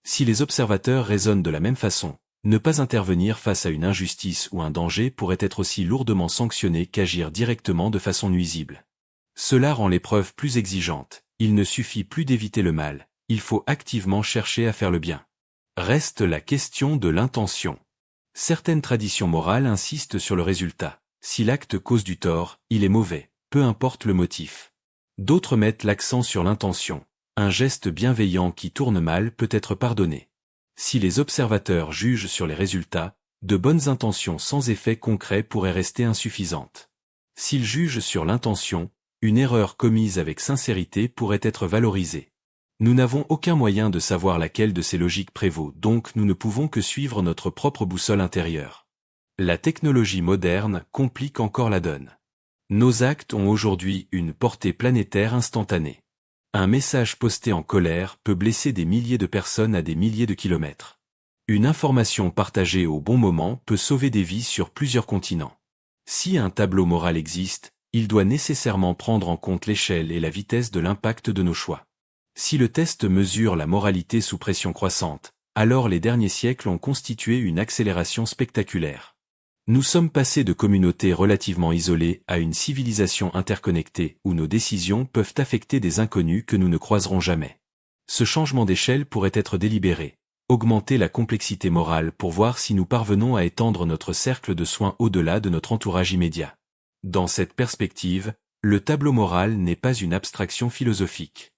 B: Si les observateurs raisonnent de la même façon, ne pas intervenir face à une injustice ou un danger pourrait être aussi lourdement sanctionné qu'agir directement de façon nuisible. Cela rend l'épreuve plus exigeante. Il ne suffit plus d'éviter le mal, il faut activement chercher à faire le bien. Reste la question de l'intention. Certaines traditions morales insistent sur le résultat. Si l'acte cause du tort, il est mauvais, peu importe le motif. D'autres mettent l'accent sur l'intention. Un geste bienveillant qui tourne mal peut être pardonné. Si les observateurs jugent sur les résultats, de bonnes intentions sans effet concret pourraient rester insuffisantes. S'ils jugent sur l'intention, une erreur commise avec sincérité pourrait être valorisée. Nous n'avons aucun moyen de savoir laquelle de ces logiques prévaut, donc nous ne pouvons que suivre notre propre boussole intérieure. La technologie moderne complique encore la donne. Nos actes ont aujourd'hui une portée planétaire instantanée. Un message posté en colère peut blesser des milliers de personnes à des milliers de kilomètres. Une information partagée au bon moment peut sauver des vies sur plusieurs continents. Si un tableau moral existe, il doit nécessairement prendre en compte l'échelle et la vitesse de l'impact de nos choix. Si le test mesure la moralité sous pression croissante, alors les derniers siècles ont constitué une accélération spectaculaire. Nous sommes passés de communautés relativement isolées à une civilisation interconnectée où nos décisions peuvent affecter des inconnus que nous ne croiserons jamais. Ce changement d'échelle pourrait être délibéré, augmenter la complexité morale pour voir si nous parvenons à étendre notre cercle de soins au-delà de notre entourage immédiat. Dans cette perspective, le tableau moral n'est pas une abstraction philosophique.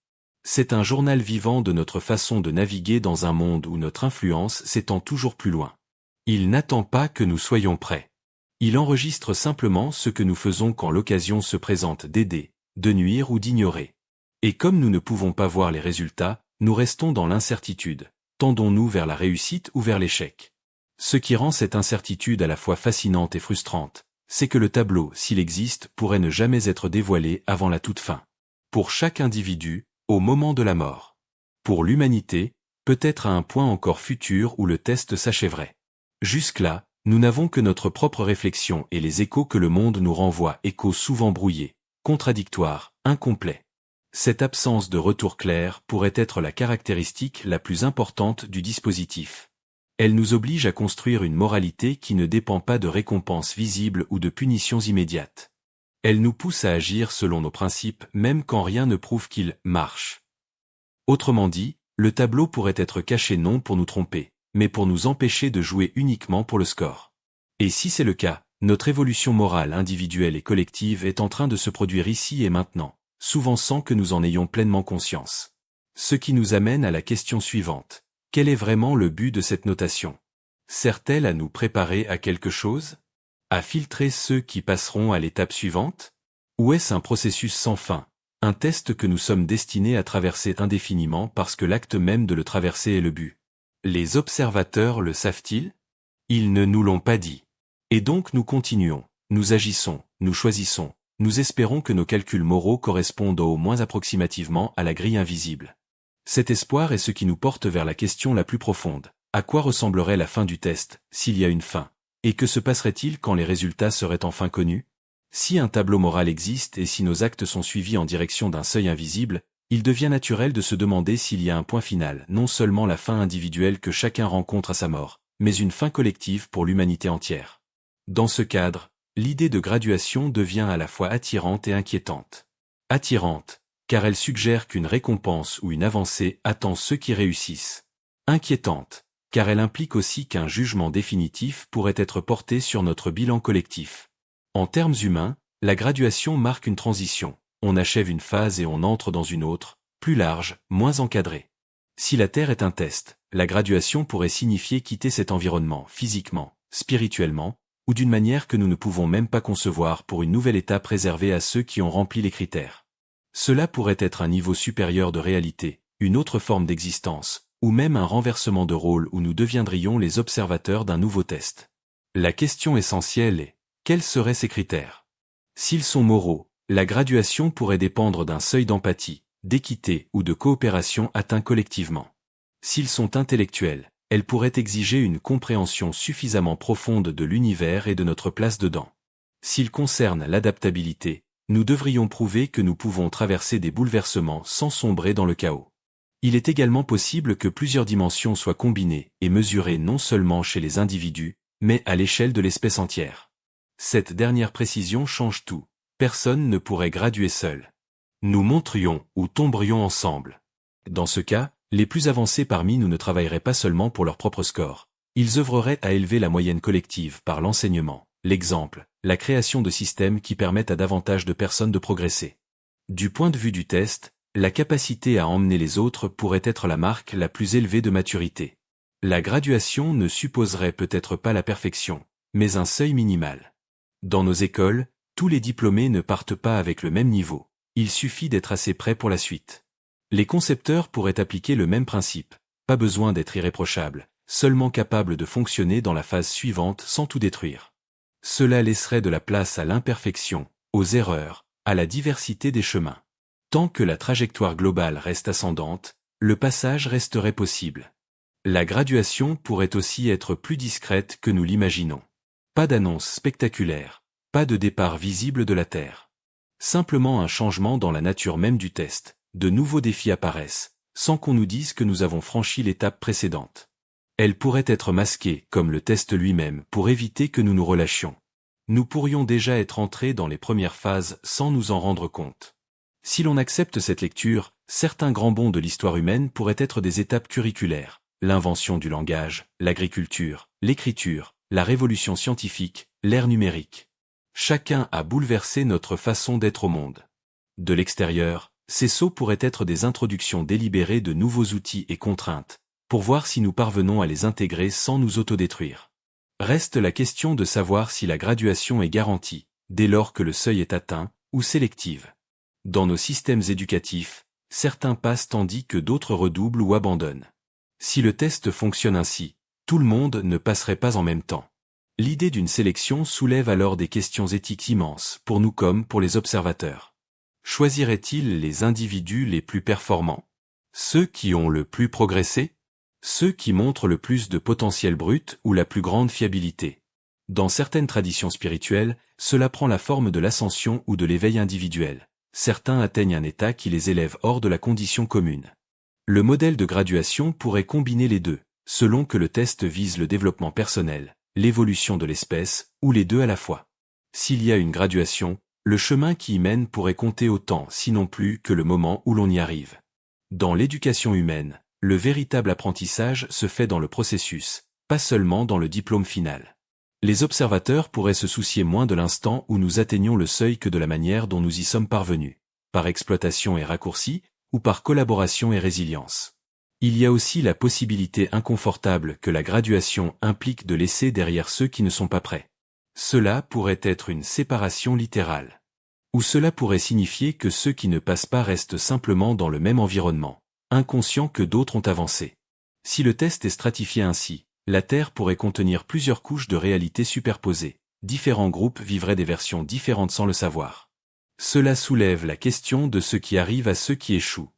B: C'est un journal vivant de notre façon de naviguer dans un monde où notre influence s'étend toujours plus loin. Il n'attend pas que nous soyons prêts. Il enregistre simplement ce que nous faisons quand l'occasion se présente d'aider, de nuire ou d'ignorer. Et comme nous ne pouvons pas voir les résultats, nous restons dans l'incertitude. Tendons-nous vers la réussite ou vers l'échec? Ce qui rend cette incertitude à la fois fascinante et frustrante, c'est que le tableau, s'il existe, pourrait ne jamais être dévoilé avant la toute fin. Pour chaque individu, au moment de la mort. Pour l'humanité, peut-être à un point encore futur où le test s'achèverait. Jusque-là, nous n'avons que notre propre réflexion et les échos que le monde nous renvoie, échos souvent brouillés, contradictoires, incomplets. Cette absence de retour clair pourrait être la caractéristique la plus importante du dispositif. Elle nous oblige à construire une moralité qui ne dépend pas de récompenses visibles ou de punitions immédiates. Elle nous pousse à agir selon nos principes même quand rien ne prouve qu'ils marchent. Autrement dit, le tableau pourrait être caché non pour nous tromper, mais pour nous empêcher de jouer uniquement pour le score. Et si c'est le cas, notre évolution morale individuelle et collective est en train de se produire ici et maintenant, souvent sans que nous en ayons pleinement conscience. Ce qui nous amène à la question suivante. Quel est vraiment le but de cette notation? Sert-elle à nous préparer à quelque chose? À filtrer ceux qui passeront à l'étape suivante? Ou est-ce un processus sans fin, un test que nous sommes destinés à traverser indéfiniment parce que l'acte même de le traverser est le but? Les observateurs le savent-ils? Ils ne nous l'ont pas dit. Et donc nous continuons, nous agissons, nous choisissons, nous espérons que nos calculs moraux correspondent au moins approximativement à la grille invisible. Cet espoir est ce qui nous porte vers la question la plus profonde. À quoi ressemblerait la fin du test, s'il y a une fin? Et que se passerait-il quand les résultats seraient enfin connus? Si un tableau moral existe et si nos actes sont suivis en direction d'un seuil invisible, il devient naturel de se demander s'il y a un point final, non seulement la fin individuelle que chacun rencontre à sa mort, mais une fin collective pour l'humanité entière. Dans ce cadre, l'idée de graduation devient à la fois attirante et inquiétante. Attirante, car elle suggère qu'une récompense ou une avancée attend ceux qui réussissent. Inquiétante, car elle implique aussi qu'un jugement définitif pourrait être porté sur notre bilan collectif. En termes humains, la graduation marque une transition. On achève une phase et on entre dans une autre, plus large, moins encadrée. Si la Terre est un test, la graduation pourrait signifier quitter cet environnement, physiquement, spirituellement, ou d'une manière que nous ne pouvons même pas concevoir pour une nouvelle étape réservée à ceux qui ont rempli les critères. Cela pourrait être un niveau supérieur de réalité, une autre forme d'existence, ou même un renversement de rôle où nous deviendrions les observateurs d'un nouveau test. La question essentielle est, quels seraient ces critères? S'ils sont moraux, la graduation pourrait dépendre d'un seuil d'empathie, d'équité ou de coopération atteint collectivement. S'ils sont intellectuels, elle pourrait exiger une compréhension suffisamment profonde de l'univers et de notre place dedans. S'ils concernent l'adaptabilité, nous devrions prouver que nous pouvons traverser des bouleversements sans sombrer dans le chaos. Il est également possible que plusieurs dimensions soient combinées et mesurées non seulement chez les individus, mais à l'échelle de l'espèce entière. Cette dernière précision change tout. Personne ne pourrait graduer seul. Nous monterions ou tomberions ensemble. Dans ce cas, les plus avancés parmi nous ne travailleraient pas seulement pour leur propre score. Ils œuvreraient à élever la moyenne collective par l'enseignement, l'exemple, la création de systèmes qui permettent à davantage de personnes de progresser. Du point de vue du test, la capacité à emmener les autres pourrait être la marque la plus élevée de maturité. La graduation ne supposerait peut-être pas la perfection, mais un seuil minimal. Dans nos écoles, tous les diplômés ne partent pas avec le même niveau. Il suffit d'être assez prêt pour la suite. Les concepteurs pourraient appliquer le même principe. Pas besoin d'être irréprochable, seulement capable de fonctionner dans la phase suivante sans tout détruire. Cela laisserait de la place à l'imperfection, aux erreurs, à la diversité des chemins. Tant que la trajectoire globale reste ascendante, le passage resterait possible. La graduation pourrait aussi être plus discrète que nous l'imaginons. Pas d'annonce spectaculaire, pas de départ visible de la Terre. Simplement un changement dans la nature même du test, de nouveaux défis apparaissent, sans qu'on nous dise que nous avons franchi l'étape précédente. Elle pourrait être masquée, comme le test lui-même, pour éviter que nous nous relâchions. Nous pourrions déjà être entrés dans les premières phases sans nous en rendre compte. Si l'on accepte cette lecture, certains grands bonds de l'histoire humaine pourraient être des étapes curriculaires, l'invention du langage, l'agriculture, l'écriture, la révolution scientifique, l'ère numérique. Chacun a bouleversé notre façon d'être au monde. De l'extérieur, ces sauts pourraient être des introductions délibérées de nouveaux outils et contraintes, pour voir si nous parvenons à les intégrer sans nous autodétruire. Reste la question de savoir si la graduation est garantie, dès lors que le seuil est atteint, ou sélective. Dans nos systèmes éducatifs, certains passent tandis que d'autres redoublent ou abandonnent. Si le test fonctionne ainsi, tout le monde ne passerait pas en même temps. L'idée d'une sélection soulève alors des questions éthiques immenses, pour nous comme pour les observateurs. Choisirait-il les individus les plus performants? Ceux qui ont le plus progressé? Ceux qui montrent le plus de potentiel brut ou la plus grande fiabilité? Dans certaines traditions spirituelles, cela prend la forme de l'ascension ou de l'éveil individuel. Certains atteignent un état qui les élève hors de la condition commune. Le modèle de graduation pourrait combiner les deux, selon que le test vise le développement personnel, l'évolution de l'espèce, ou les deux à la fois. S'il y a une graduation, le chemin qui y mène pourrait compter autant, sinon plus, que le moment où l'on y arrive. Dans l'éducation humaine, le véritable apprentissage se fait dans le processus, pas seulement dans le diplôme final. Les observateurs pourraient se soucier moins de l'instant où nous atteignons le seuil que de la manière dont nous y sommes parvenus, par exploitation et raccourci, ou par collaboration et résilience. Il y a aussi la possibilité inconfortable que la graduation implique de laisser derrière ceux qui ne sont pas prêts. Cela pourrait être une séparation littérale. Ou cela pourrait signifier que ceux qui ne passent pas restent simplement dans le même environnement, inconscients que d'autres ont avancé. Si le test est stratifié ainsi, la Terre pourrait contenir plusieurs couches de réalité superposées. Différents groupes vivraient des versions différentes sans le savoir. Cela soulève la question de ce qui arrive à ceux qui échouent.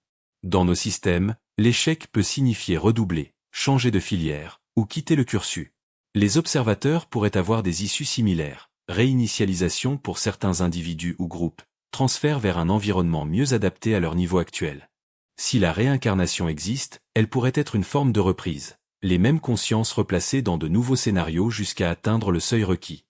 B: Dans nos systèmes, L'échec peut signifier redoubler, changer de filière, ou quitter le cursus. Les observateurs pourraient avoir des issues similaires, réinitialisation pour certains individus ou groupes, transfert vers un environnement mieux adapté à leur niveau actuel. Si la réincarnation existe, elle pourrait être une forme de reprise, les mêmes consciences replacées dans de nouveaux scénarios jusqu'à atteindre le seuil requis.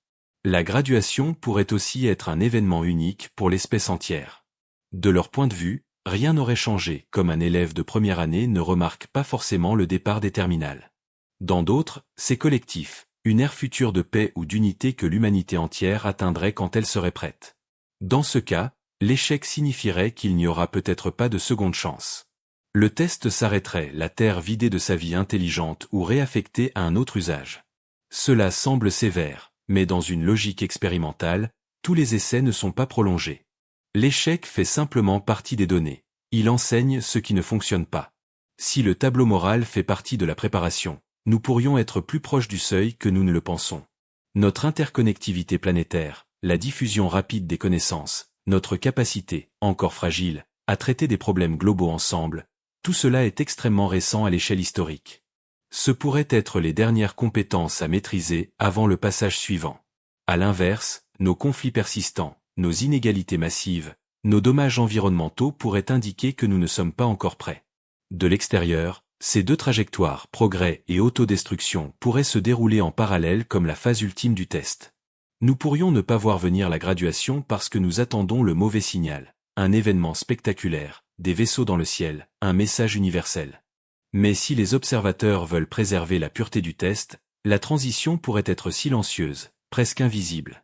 B: La graduation pourrait aussi être un événement unique pour l'espèce entière. De leur point de vue, rien n'aurait changé, comme un élève de première année ne remarque pas forcément le départ des terminales. Dans d'autres, c'est collectif, une ère future de paix ou d'unité que l'humanité entière atteindrait quand elle serait prête. Dans ce cas, l'échec signifierait qu'il n'y aura peut-être pas de seconde chance. Le test s'arrêterait, la Terre vidée de sa vie intelligente ou réaffectée à un autre usage. Cela semble sévère, mais dans une logique expérimentale, tous les essais ne sont pas prolongés. L'échec fait simplement partie des données. Il enseigne ce qui ne fonctionne pas. Si le tableau moral fait partie de la préparation, nous pourrions être plus proches du seuil que nous ne le pensons. Notre interconnectivité planétaire, la diffusion rapide des connaissances, notre capacité, encore fragile, à traiter des problèmes globaux ensemble, tout cela est extrêmement récent à l'échelle historique. Ce pourraient être les dernières compétences à maîtriser avant le passage suivant. À l'inverse, nos conflits persistants, nos inégalités massives, nos dommages environnementaux pourraient indiquer que nous ne sommes pas encore prêts. De l'extérieur, ces deux trajectoires, progrès et autodestruction, pourraient se dérouler en parallèle comme la phase ultime du test. Nous pourrions ne pas voir venir la graduation parce que nous attendons le mauvais signal, un événement spectaculaire, des vaisseaux dans le ciel, un message universel. Mais si les observateurs veulent préserver la pureté du test, la transition pourrait être silencieuse, presque invisible.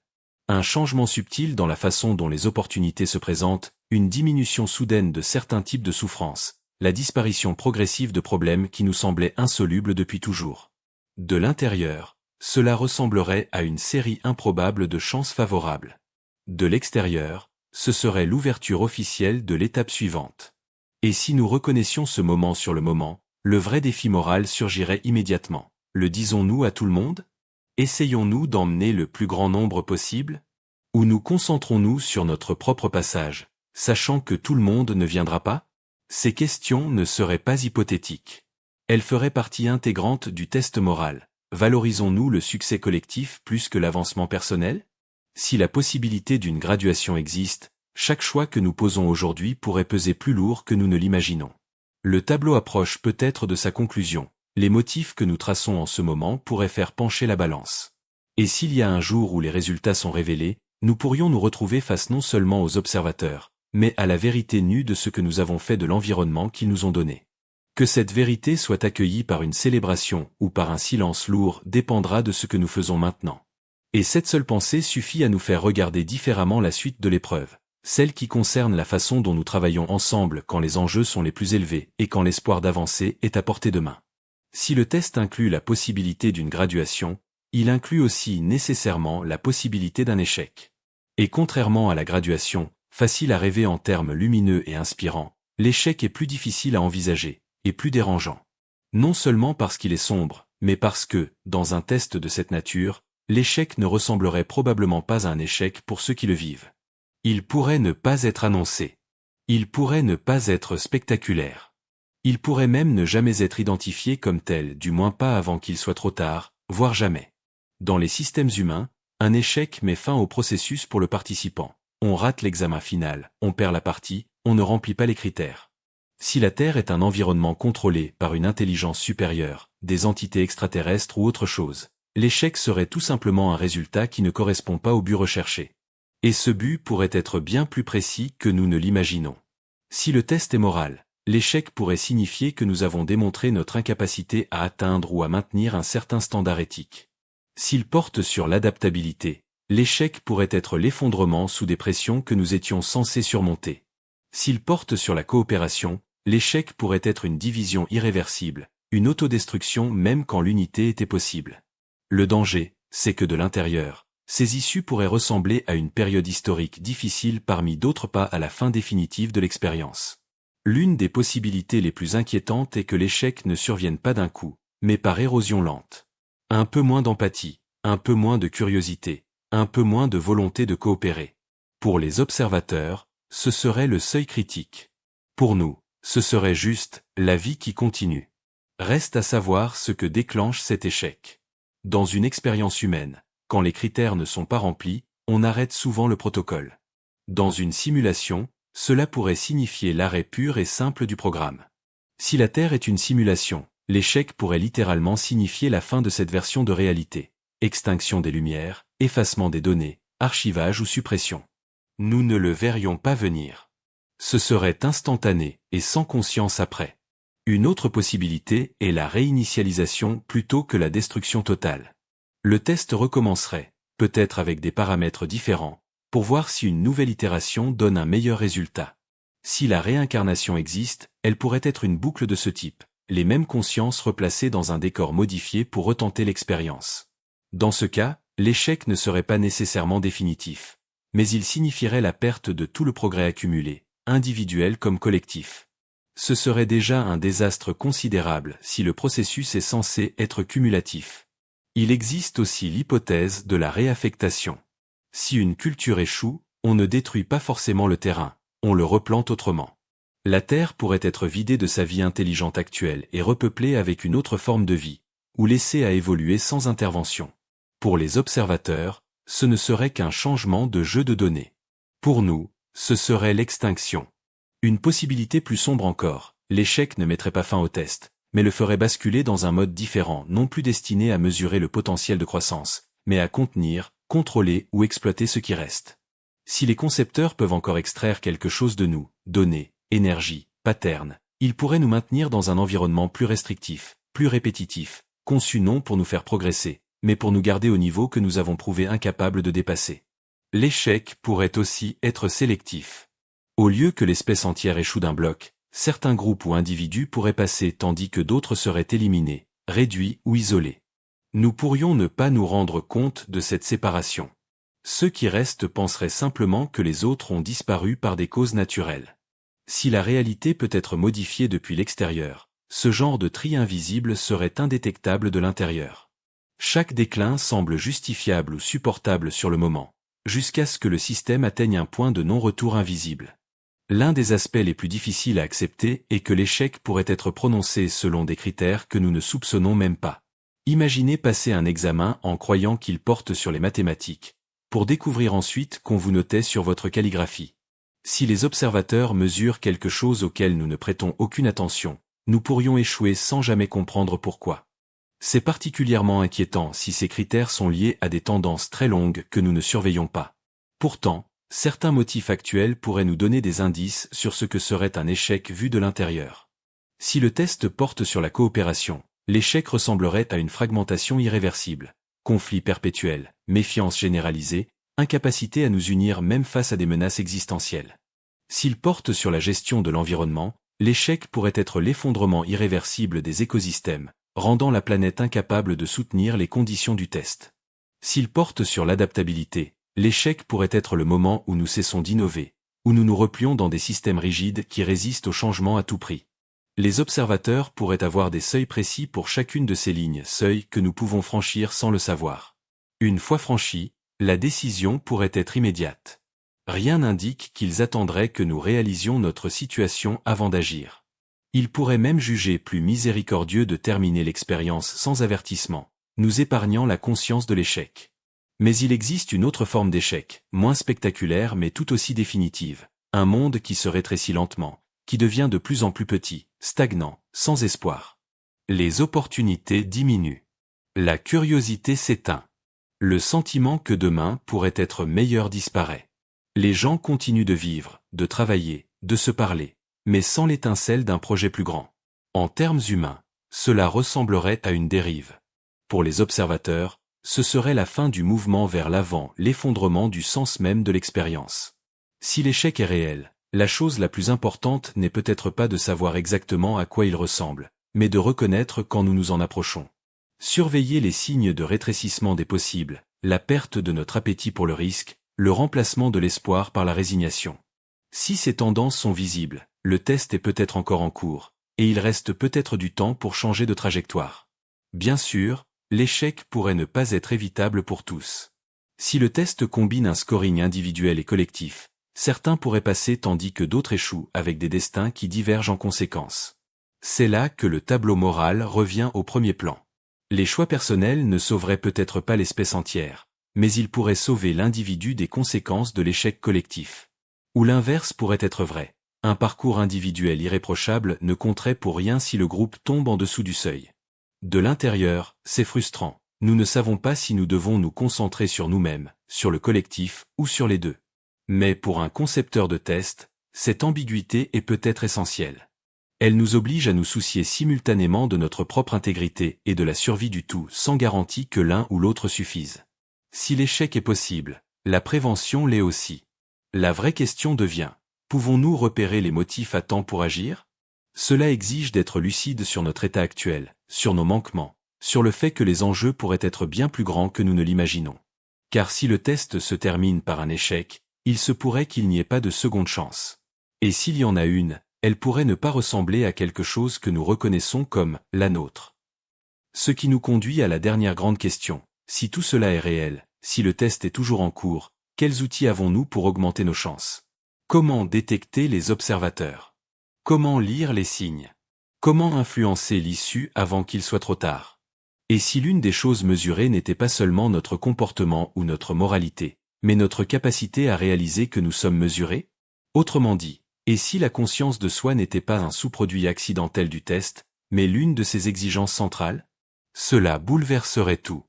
B: Un changement subtil dans la façon dont les opportunités se présentent, une diminution soudaine de certains types de souffrances, la disparition progressive de problèmes qui nous semblaient insolubles depuis toujours. De l'intérieur, cela ressemblerait à une série improbable de chances favorables. De l'extérieur, ce serait l'ouverture officielle de l'étape suivante. Et si nous reconnaissions ce moment sur le moment, le vrai défi moral surgirait immédiatement. Le disons-nous à tout le monde ? Essayons-nous d'emmener le plus grand nombre possible ? Ou nous concentrons-nous sur notre propre passage, sachant que tout le monde ne viendra pas ? Ces questions ne seraient pas hypothétiques. Elles feraient partie intégrante du test moral. Valorisons-nous le succès collectif plus que l'avancement personnel ? Si la possibilité d'une graduation existe, chaque choix que nous posons aujourd'hui pourrait peser plus lourd que nous ne l'imaginons. Le tableau approche peut-être de sa conclusion. Les motifs que nous traçons en ce moment pourraient faire pencher la balance. Et s'il y a un jour où les résultats sont révélés, nous pourrions nous retrouver face non seulement aux observateurs, mais à la vérité nue de ce que nous avons fait de l'environnement qu'ils nous ont donné. Que cette vérité soit accueillie par une célébration ou par un silence lourd dépendra de ce que nous faisons maintenant. Et cette seule pensée suffit à nous faire regarder différemment la suite de l'épreuve, celle qui concerne la façon dont nous travaillons ensemble quand les enjeux sont les plus élevés et quand l'espoir d'avancer est à portée de main. Si le test inclut la possibilité d'une graduation, il inclut aussi nécessairement la possibilité d'un échec. Et contrairement à la graduation, facile à rêver en termes lumineux et inspirants, l'échec est plus difficile à envisager, et plus dérangeant. Non seulement parce qu'il est sombre, mais parce que, dans un test de cette nature, l'échec ne ressemblerait probablement pas à un échec pour ceux qui le vivent. Il pourrait ne pas être annoncé. Il pourrait ne pas être spectaculaire. Il pourrait même ne jamais être identifié comme tel, du moins pas avant qu'il soit trop tard, voire jamais. Dans les systèmes humains, un échec met fin au processus pour le participant. On rate l'examen final, on perd la partie, on ne remplit pas les critères. Si la Terre est un environnement contrôlé par une intelligence supérieure, des entités extraterrestres ou autre chose, l'échec serait tout simplement un résultat qui ne correspond pas au but recherché. Et ce but pourrait être bien plus précis que nous ne l'imaginons. Si le test est moral, l'échec pourrait signifier que nous avons démontré notre incapacité à atteindre ou à maintenir un certain standard éthique. S'il porte sur l'adaptabilité, l'échec pourrait être l'effondrement sous des pressions que nous étions censés surmonter. S'il porte sur la coopération, l'échec pourrait être une division irréversible, une autodestruction même quand l'unité était possible. Le danger, c'est que de l'intérieur, ces issues pourraient ressembler à une période historique difficile parmi d'autres pas à la fin définitive de l'expérience. L'une des possibilités les plus inquiétantes est que l'échec ne survienne pas d'un coup, mais par érosion lente. Un peu moins d'empathie, un peu moins de curiosité, un peu moins de volonté de coopérer. Pour les observateurs, ce serait le seuil critique. Pour nous, Ce serait juste la vie qui continue. Reste à savoir ce que déclenche cet échec. Dans une expérience humaine, quand les critères ne sont pas remplis, on arrête souvent le protocole. Dans une simulation, cela pourrait signifier l'arrêt pur et simple du programme. Si la Terre est une simulation, l'échec pourrait littéralement signifier la fin de cette version de réalité. Extinction des lumières, effacement des données, archivage ou suppression. Nous ne le verrions pas venir. Ce serait instantané et sans conscience après. Une autre possibilité est la réinitialisation plutôt que la destruction totale. Le test recommencerait, peut-être avec des paramètres différents, pour voir si une nouvelle itération donne un meilleur résultat. Si la réincarnation existe, elle pourrait être une boucle de ce type, les mêmes consciences replacées dans un décor modifié pour retenter l'expérience. Dans ce cas, l'échec ne serait pas nécessairement définitif, mais il signifierait la perte de tout le progrès accumulé, individuel comme collectif. Ce serait déjà un désastre considérable si le processus est censé être cumulatif. Il existe aussi l'hypothèse de la réaffectation. Si une culture échoue, on ne détruit pas forcément le terrain, on le replante autrement. La Terre pourrait être vidée de sa vie intelligente actuelle et repeuplée avec une autre forme de vie, ou laissée à évoluer sans intervention. Pour les observateurs, ce ne serait qu'un changement de jeu de données. Pour nous, ce serait l'extinction. Une possibilité plus sombre encore, l'échec ne mettrait pas fin au test, mais le ferait basculer dans un mode différent, non plus destiné à mesurer le potentiel de croissance, mais à contenir, contrôler ou exploiter ce qui reste. Si les concepteurs peuvent encore extraire quelque chose de nous, données, énergie, patterns, ils pourraient nous maintenir dans un environnement plus restrictif, plus répétitif, conçu non pour nous faire progresser, mais pour nous garder au niveau que nous avons prouvé incapables de dépasser. L'échec pourrait aussi être sélectif. Au lieu que l'espèce entière échoue d'un bloc, certains groupes ou individus pourraient passer tandis que d'autres seraient éliminés, réduits ou isolés. Nous pourrions ne pas nous rendre compte de cette séparation. Ceux qui restent penseraient simplement que les autres ont disparu par des causes naturelles. Si la réalité peut être modifiée depuis l'extérieur, ce genre de tri invisible serait indétectable de l'intérieur. Chaque déclin semble justifiable ou supportable sur le moment, jusqu'à ce que le système atteigne un point de non-retour invisible. L'un des aspects les plus difficiles à accepter est que l'échec pourrait être prononcé selon des critères que nous ne soupçonnons même pas. Imaginez passer un examen en croyant qu'il porte sur les mathématiques, pour découvrir ensuite qu'on vous notait sur votre calligraphie. Si les observateurs mesurent quelque chose auquel nous ne prêtons aucune attention, nous pourrions échouer sans jamais comprendre pourquoi. C'est particulièrement inquiétant si ces critères sont liés à des tendances très longues que nous ne surveillons pas. Pourtant, certains motifs actuels pourraient nous donner des indices sur ce que serait un échec vu de l'intérieur. Si le test porte sur la coopération, l'échec ressemblerait à une fragmentation irréversible, conflit perpétuel, méfiance généralisée, incapacité à nous unir même face à des menaces existentielles. S'il porte sur la gestion de l'environnement, l'échec pourrait être l'effondrement irréversible des écosystèmes, rendant la planète incapable de soutenir les conditions du test. S'il porte sur l'adaptabilité, l'échec pourrait être le moment où nous cessons d'innover, où nous nous replions dans des systèmes rigides qui résistent au changement à tout prix. Les observateurs pourraient avoir des seuils précis pour chacune de ces lignes, seuils que nous pouvons franchir sans le savoir. Une fois franchis, la décision pourrait être immédiate. Rien n'indique qu'ils attendraient que nous réalisions notre situation avant d'agir. Ils pourraient même juger plus miséricordieux de terminer l'expérience sans avertissement, nous épargnant la conscience de l'échec. Mais il existe une autre forme d'échec, moins spectaculaire mais tout aussi définitive, un monde qui se rétrécit lentement, qui devient de plus en plus petit, stagnant, sans espoir. Les opportunités diminuent. La curiosité s'éteint. Le sentiment que demain pourrait être meilleur disparaît. Les gens continuent de vivre, de travailler, de se parler, mais sans l'étincelle d'un projet plus grand. En termes humains, cela ressemblerait à une dérive. Pour les observateurs, ce serait la fin du mouvement vers l'avant, l'effondrement du sens même de l'expérience. Si l'échec est réel, la chose la plus importante n'est peut-être pas de savoir exactement à quoi il ressemble, mais de reconnaître quand nous nous en approchons. Surveiller les signes de rétrécissement des possibles, la perte de notre appétit pour le risque, le remplacement de l'espoir par la résignation. Si ces tendances sont visibles, le test est peut-être encore en cours, et il reste peut-être du temps pour changer de trajectoire. Bien sûr, l'échec pourrait ne pas être évitable pour tous. Si le test combine un scoring individuel et collectif, Certains pourraient passer tandis que d'autres échouent avec des destins qui divergent en conséquence. C'est là que le tableau moral revient au premier plan. Les choix personnels ne sauveraient peut-être pas l'espèce entière, mais ils pourraient sauver l'individu des conséquences de l'échec collectif. Ou l'inverse pourrait être vrai. Un parcours individuel irréprochable ne compterait pour rien si le groupe tombe en dessous du seuil. De l'intérieur, c'est frustrant. Nous ne savons pas si nous devons nous concentrer sur nous-mêmes, sur le collectif ou sur les deux. Mais pour un concepteur de test, cette ambiguïté est peut-être essentielle. Elle nous oblige à nous soucier simultanément de notre propre intégrité et de la survie du tout sans garantie que l'un ou l'autre suffise. Si l'échec est possible, la prévention l'est aussi. La vraie question devient, pouvons-nous repérer les motifs à temps pour agir? Cela exige d'être lucide sur notre état actuel, sur nos manquements, sur le fait que les enjeux pourraient être bien plus grands que nous ne l'imaginons. Car si le test se termine par un échec, il se pourrait qu'il n'y ait pas de seconde chance. Et s'il y en a une, elle pourrait ne pas ressembler à quelque chose que nous reconnaissons comme la nôtre. Ce qui nous conduit à la dernière grande question. Si tout cela est réel, si le test est toujours en cours, quels outils avons-nous pour augmenter nos chances? Comment détecter les observateurs? Comment lire les signes? Comment influencer l'issue avant qu'il soit trop tard? Et si l'une des choses mesurées n'était pas seulement notre comportement ou notre moralité, mais notre capacité à réaliser que nous sommes mesurés? Autrement dit, et si la conscience de soi n'était pas un sous-produit accidentel du test, mais l'une de ses exigences centrales? Cela bouleverserait tout.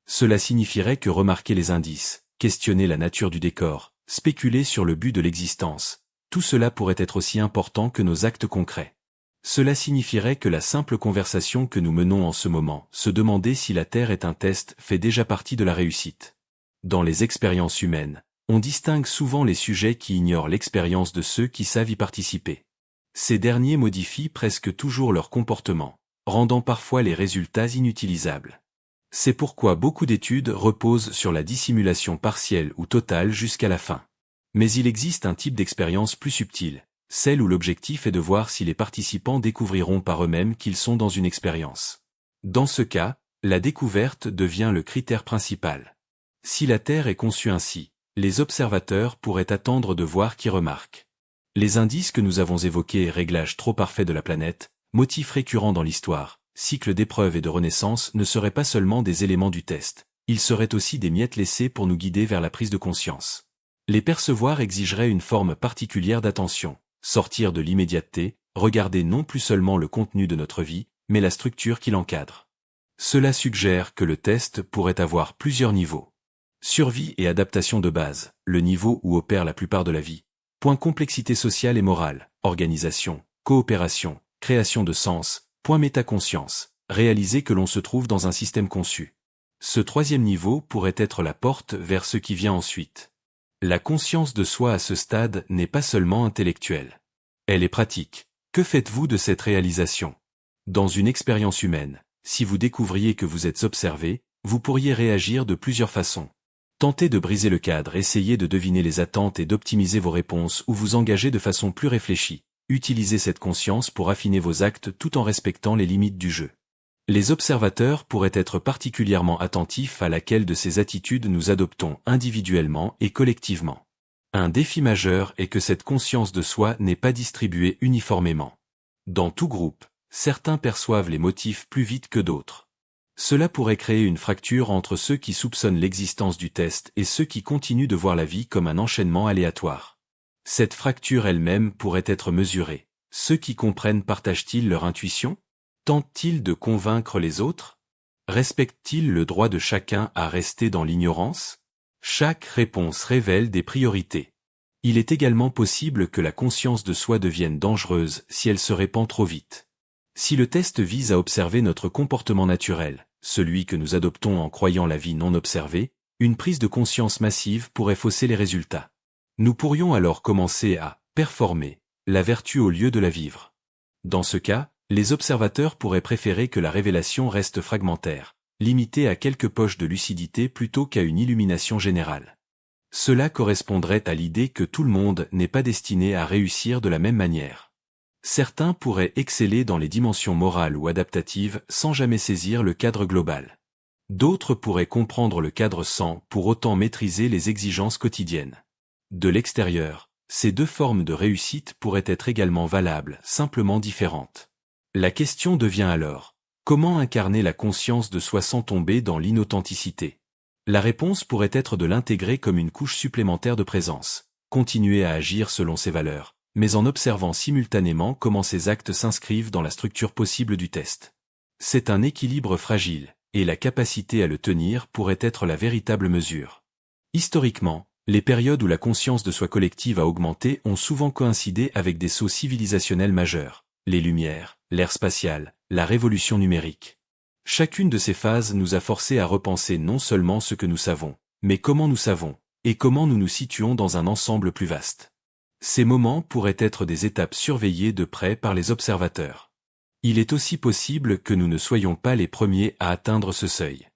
B: Cela signifierait que remarquer les indices, questionner la nature du décor, spéculer sur le but de l'existence, tout cela pourrait être aussi important que nos actes concrets. Cela signifierait que la simple conversation que nous menons en ce moment, se demander si la Terre est un test, fait déjà partie de la réussite. Dans les expériences humaines, on distingue souvent les sujets qui ignorent l'expérience de ceux qui savent y participer. Ces derniers modifient presque toujours leur comportement, rendant parfois les résultats inutilisables. C'est pourquoi beaucoup d'études reposent sur la dissimulation partielle ou totale jusqu'à la fin. Mais il existe un type d'expérience plus subtile, celle où l'objectif est de voir si les participants découvriront par eux-mêmes qu'ils sont dans une expérience. Dans ce cas, la découverte devient le critère principal. Si la Terre est conçue ainsi, les observateurs pourraient attendre de voir qui remarque. Les indices que nous avons évoqués, réglage trop parfait de la planète, motifs récurrents dans l'histoire, cycle d'épreuves et de renaissance ne seraient pas seulement des éléments du test, ils seraient aussi des miettes laissées pour nous guider vers la prise de conscience. Les percevoir exigerait une forme particulière d'attention, sortir de l'immédiateté, regarder non plus seulement le contenu de notre vie, mais la structure qui l'encadre. Cela suggère que le test pourrait avoir plusieurs niveaux. Survie et adaptation de base, le niveau où opère la plupart de la vie. Point complexité sociale et morale, organisation, coopération, création de sens. Point métaconscience, réaliser que l'on se trouve dans un système conçu. Ce troisième niveau pourrait être la porte vers ce qui vient ensuite. La conscience de soi à ce stade n'est pas seulement intellectuelle. Elle est pratique. Que faites-vous de cette réalisation? Dans une expérience humaine, si vous découvriez que vous êtes observé, vous pourriez réagir de plusieurs façons. Tentez de briser le cadre, essayez de deviner les attentes et d'optimiser vos réponses ou vous engager de façon plus réfléchie. Utilisez cette conscience pour affiner vos actes tout en respectant les limites du jeu. Les observateurs pourraient être particulièrement attentifs à laquelle de ces attitudes nous adoptons individuellement et collectivement. Un défi majeur est que cette conscience de soi n'est pas distribuée uniformément. Dans tout groupe, certains perçoivent les motifs plus vite que d'autres. Cela pourrait créer une fracture entre ceux qui soupçonnent l'existence du test et ceux qui continuent de voir la vie comme un enchaînement aléatoire. Cette fracture elle-même pourrait être mesurée. Ceux qui comprennent partagent-ils leur intuition? Tentent-ils de convaincre les autres? Respectent-ils le droit de chacun à rester dans l'ignorance? Chaque réponse révèle des priorités. Il est également possible que la conscience de soi devienne dangereuse si elle se répand trop vite. Si le test vise à observer notre comportement naturel, celui que nous adoptons en croyant la vie non observée, une prise de conscience massive pourrait fausser les résultats. Nous pourrions alors commencer à performer la vertu au lieu de la vivre. Dans ce cas, les observateurs pourraient préférer que la révélation reste fragmentaire, limitée à quelques poches de lucidité plutôt qu'à une illumination générale. Cela correspondrait à l'idée que tout le monde n'est pas destiné à réussir de la même manière. Certains pourraient exceller dans les dimensions morales ou adaptatives sans jamais saisir le cadre global. D'autres pourraient comprendre le cadre sans pour autant maîtriser les exigences quotidiennes. De l'extérieur, Ces deux formes de réussite pourraient être également valables, simplement différentes. La question devient alors, comment incarner la conscience de soi sans tomber dans l'inauthenticité? La réponse pourrait être de l'intégrer comme une couche supplémentaire de présence, continuer à agir selon ses valeurs, mais en observant simultanément comment ses actes s'inscrivent dans la structure possible du test. C'est un équilibre fragile, et la capacité à le tenir pourrait être la véritable mesure. Historiquement, les périodes où la conscience de soi collective a augmenté ont souvent coïncidé avec des sauts civilisationnels majeurs, les Lumières, l'ère spatiale, la révolution numérique. Chacune de ces phases nous a forcés à repenser non seulement ce que nous savons, mais comment nous savons, et comment nous nous situons dans un ensemble plus vaste. Ces moments pourraient être des étapes surveillées de près par les observateurs. Il est aussi possible que nous ne soyons pas les premiers à atteindre ce seuil.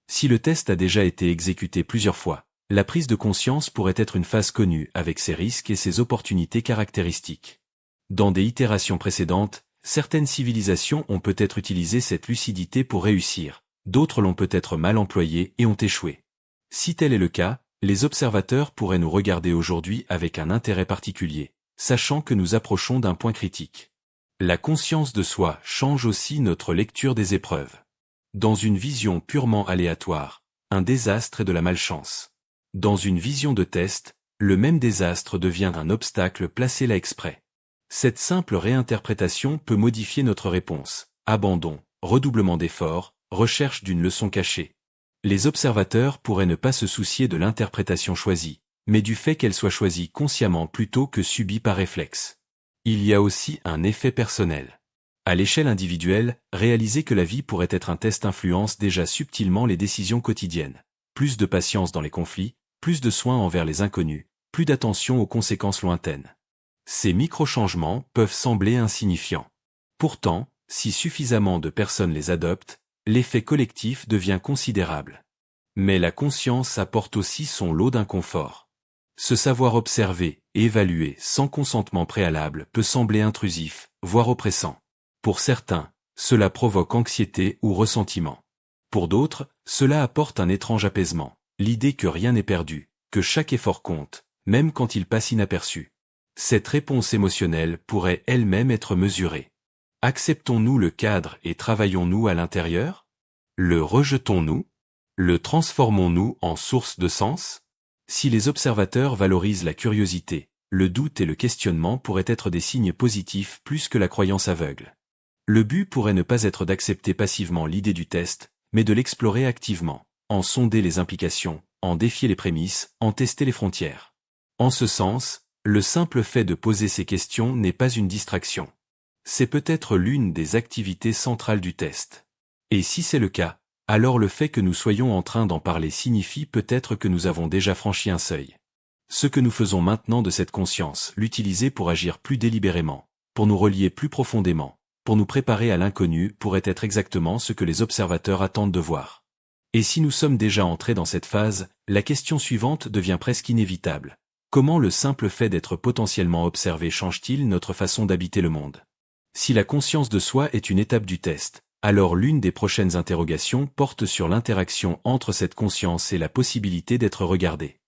B: Si le test a déjà été exécuté plusieurs fois, la prise de conscience pourrait être une phase connue avec ses risques et ses opportunités caractéristiques. Dans des itérations précédentes, certaines civilisations ont peut-être utilisé cette lucidité pour réussir, d'autres l'ont peut-être mal employée et ont échoué. Si tel est le cas, les observateurs pourraient nous regarder aujourd'hui avec un intérêt particulier, sachant que nous approchons d'un point critique. La conscience de soi change aussi notre lecture des épreuves. Dans une vision purement aléatoire, un désastre est de la malchance. Dans une vision de test, le même désastre devient un obstacle placé là exprès. Cette simple réinterprétation peut modifier notre réponse, abandon, redoublement d'efforts, recherche d'une leçon cachée. Les observateurs pourraient ne pas se soucier de l'interprétation choisie, mais du fait qu'elle soit choisie consciemment plutôt que subie par réflexe. Il y a aussi un effet personnel. À l'échelle individuelle, réaliser que la vie pourrait être un test influence déjà subtilement les décisions quotidiennes. Plus de patience dans les conflits, plus de soins envers les inconnus, plus d'attention aux conséquences lointaines. Ces micro-changements peuvent sembler insignifiants. Pourtant, si suffisamment de personnes les adoptent, l'effet collectif devient considérable. Mais la conscience apporte aussi son lot d'inconfort. Se savoir observer et évaluer sans consentement préalable peut sembler intrusif, voire oppressant. Pour certains, cela provoque anxiété ou ressentiment. Pour d'autres, cela apporte un étrange apaisement, l'idée que rien n'est perdu, que chaque effort compte, même quand il passe inaperçu. Cette réponse émotionnelle pourrait elle-même être mesurée. Acceptons-nous le cadre et travaillons-nous à l'intérieur? Le rejetons-nous? Le transformons-nous en source de sens? Si les observateurs valorisent la curiosité, le doute et le questionnement pourraient être des signes positifs plus que la croyance aveugle. Le but pourrait ne pas être d'accepter passivement l'idée du test, mais de l'explorer activement, en sonder les implications, en défier les prémices, en tester les frontières. En ce sens, le simple fait de poser ces questions n'est pas une distraction. C'est peut-être l'une des activités centrales du test. Et si c'est le cas, alors le fait que nous soyons en train d'en parler signifie peut-être que nous avons déjà franchi un seuil. Ce que nous faisons maintenant de cette conscience, l'utiliser pour agir plus délibérément, pour nous relier plus profondément, pour nous préparer à l'inconnu pourrait être exactement ce que les observateurs attendent de voir. Et si nous sommes déjà entrés dans cette phase, la question suivante devient presque inévitable. Comment le simple fait d'être potentiellement observé change-t-il notre façon d'habiter le monde? Si la conscience de soi est une étape du test, alors l'une des prochaines interrogations porte sur l'interaction entre cette conscience et la possibilité d'être regardé.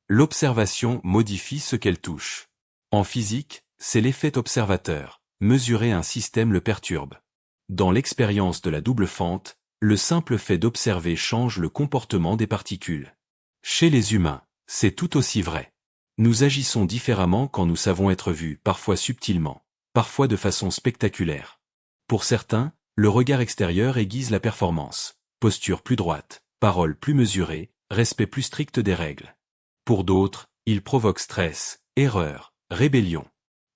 B: L'observation modifie ce qu'elle touche. En physique, c'est l'effet observateur. Mesurer un système le perturbe. Dans l'expérience de la double fente, le simple fait d'observer change le comportement des particules. Chez les humains, c'est tout aussi vrai. Nous agissons différemment quand nous savons être vus, parfois subtilement, parfois de façon spectaculaire. Pour certains, le regard extérieur aiguise la performance, posture plus droite, paroles plus mesurées, respect plus strict des règles. Pour d'autres, il provoque stress, erreur, rébellion.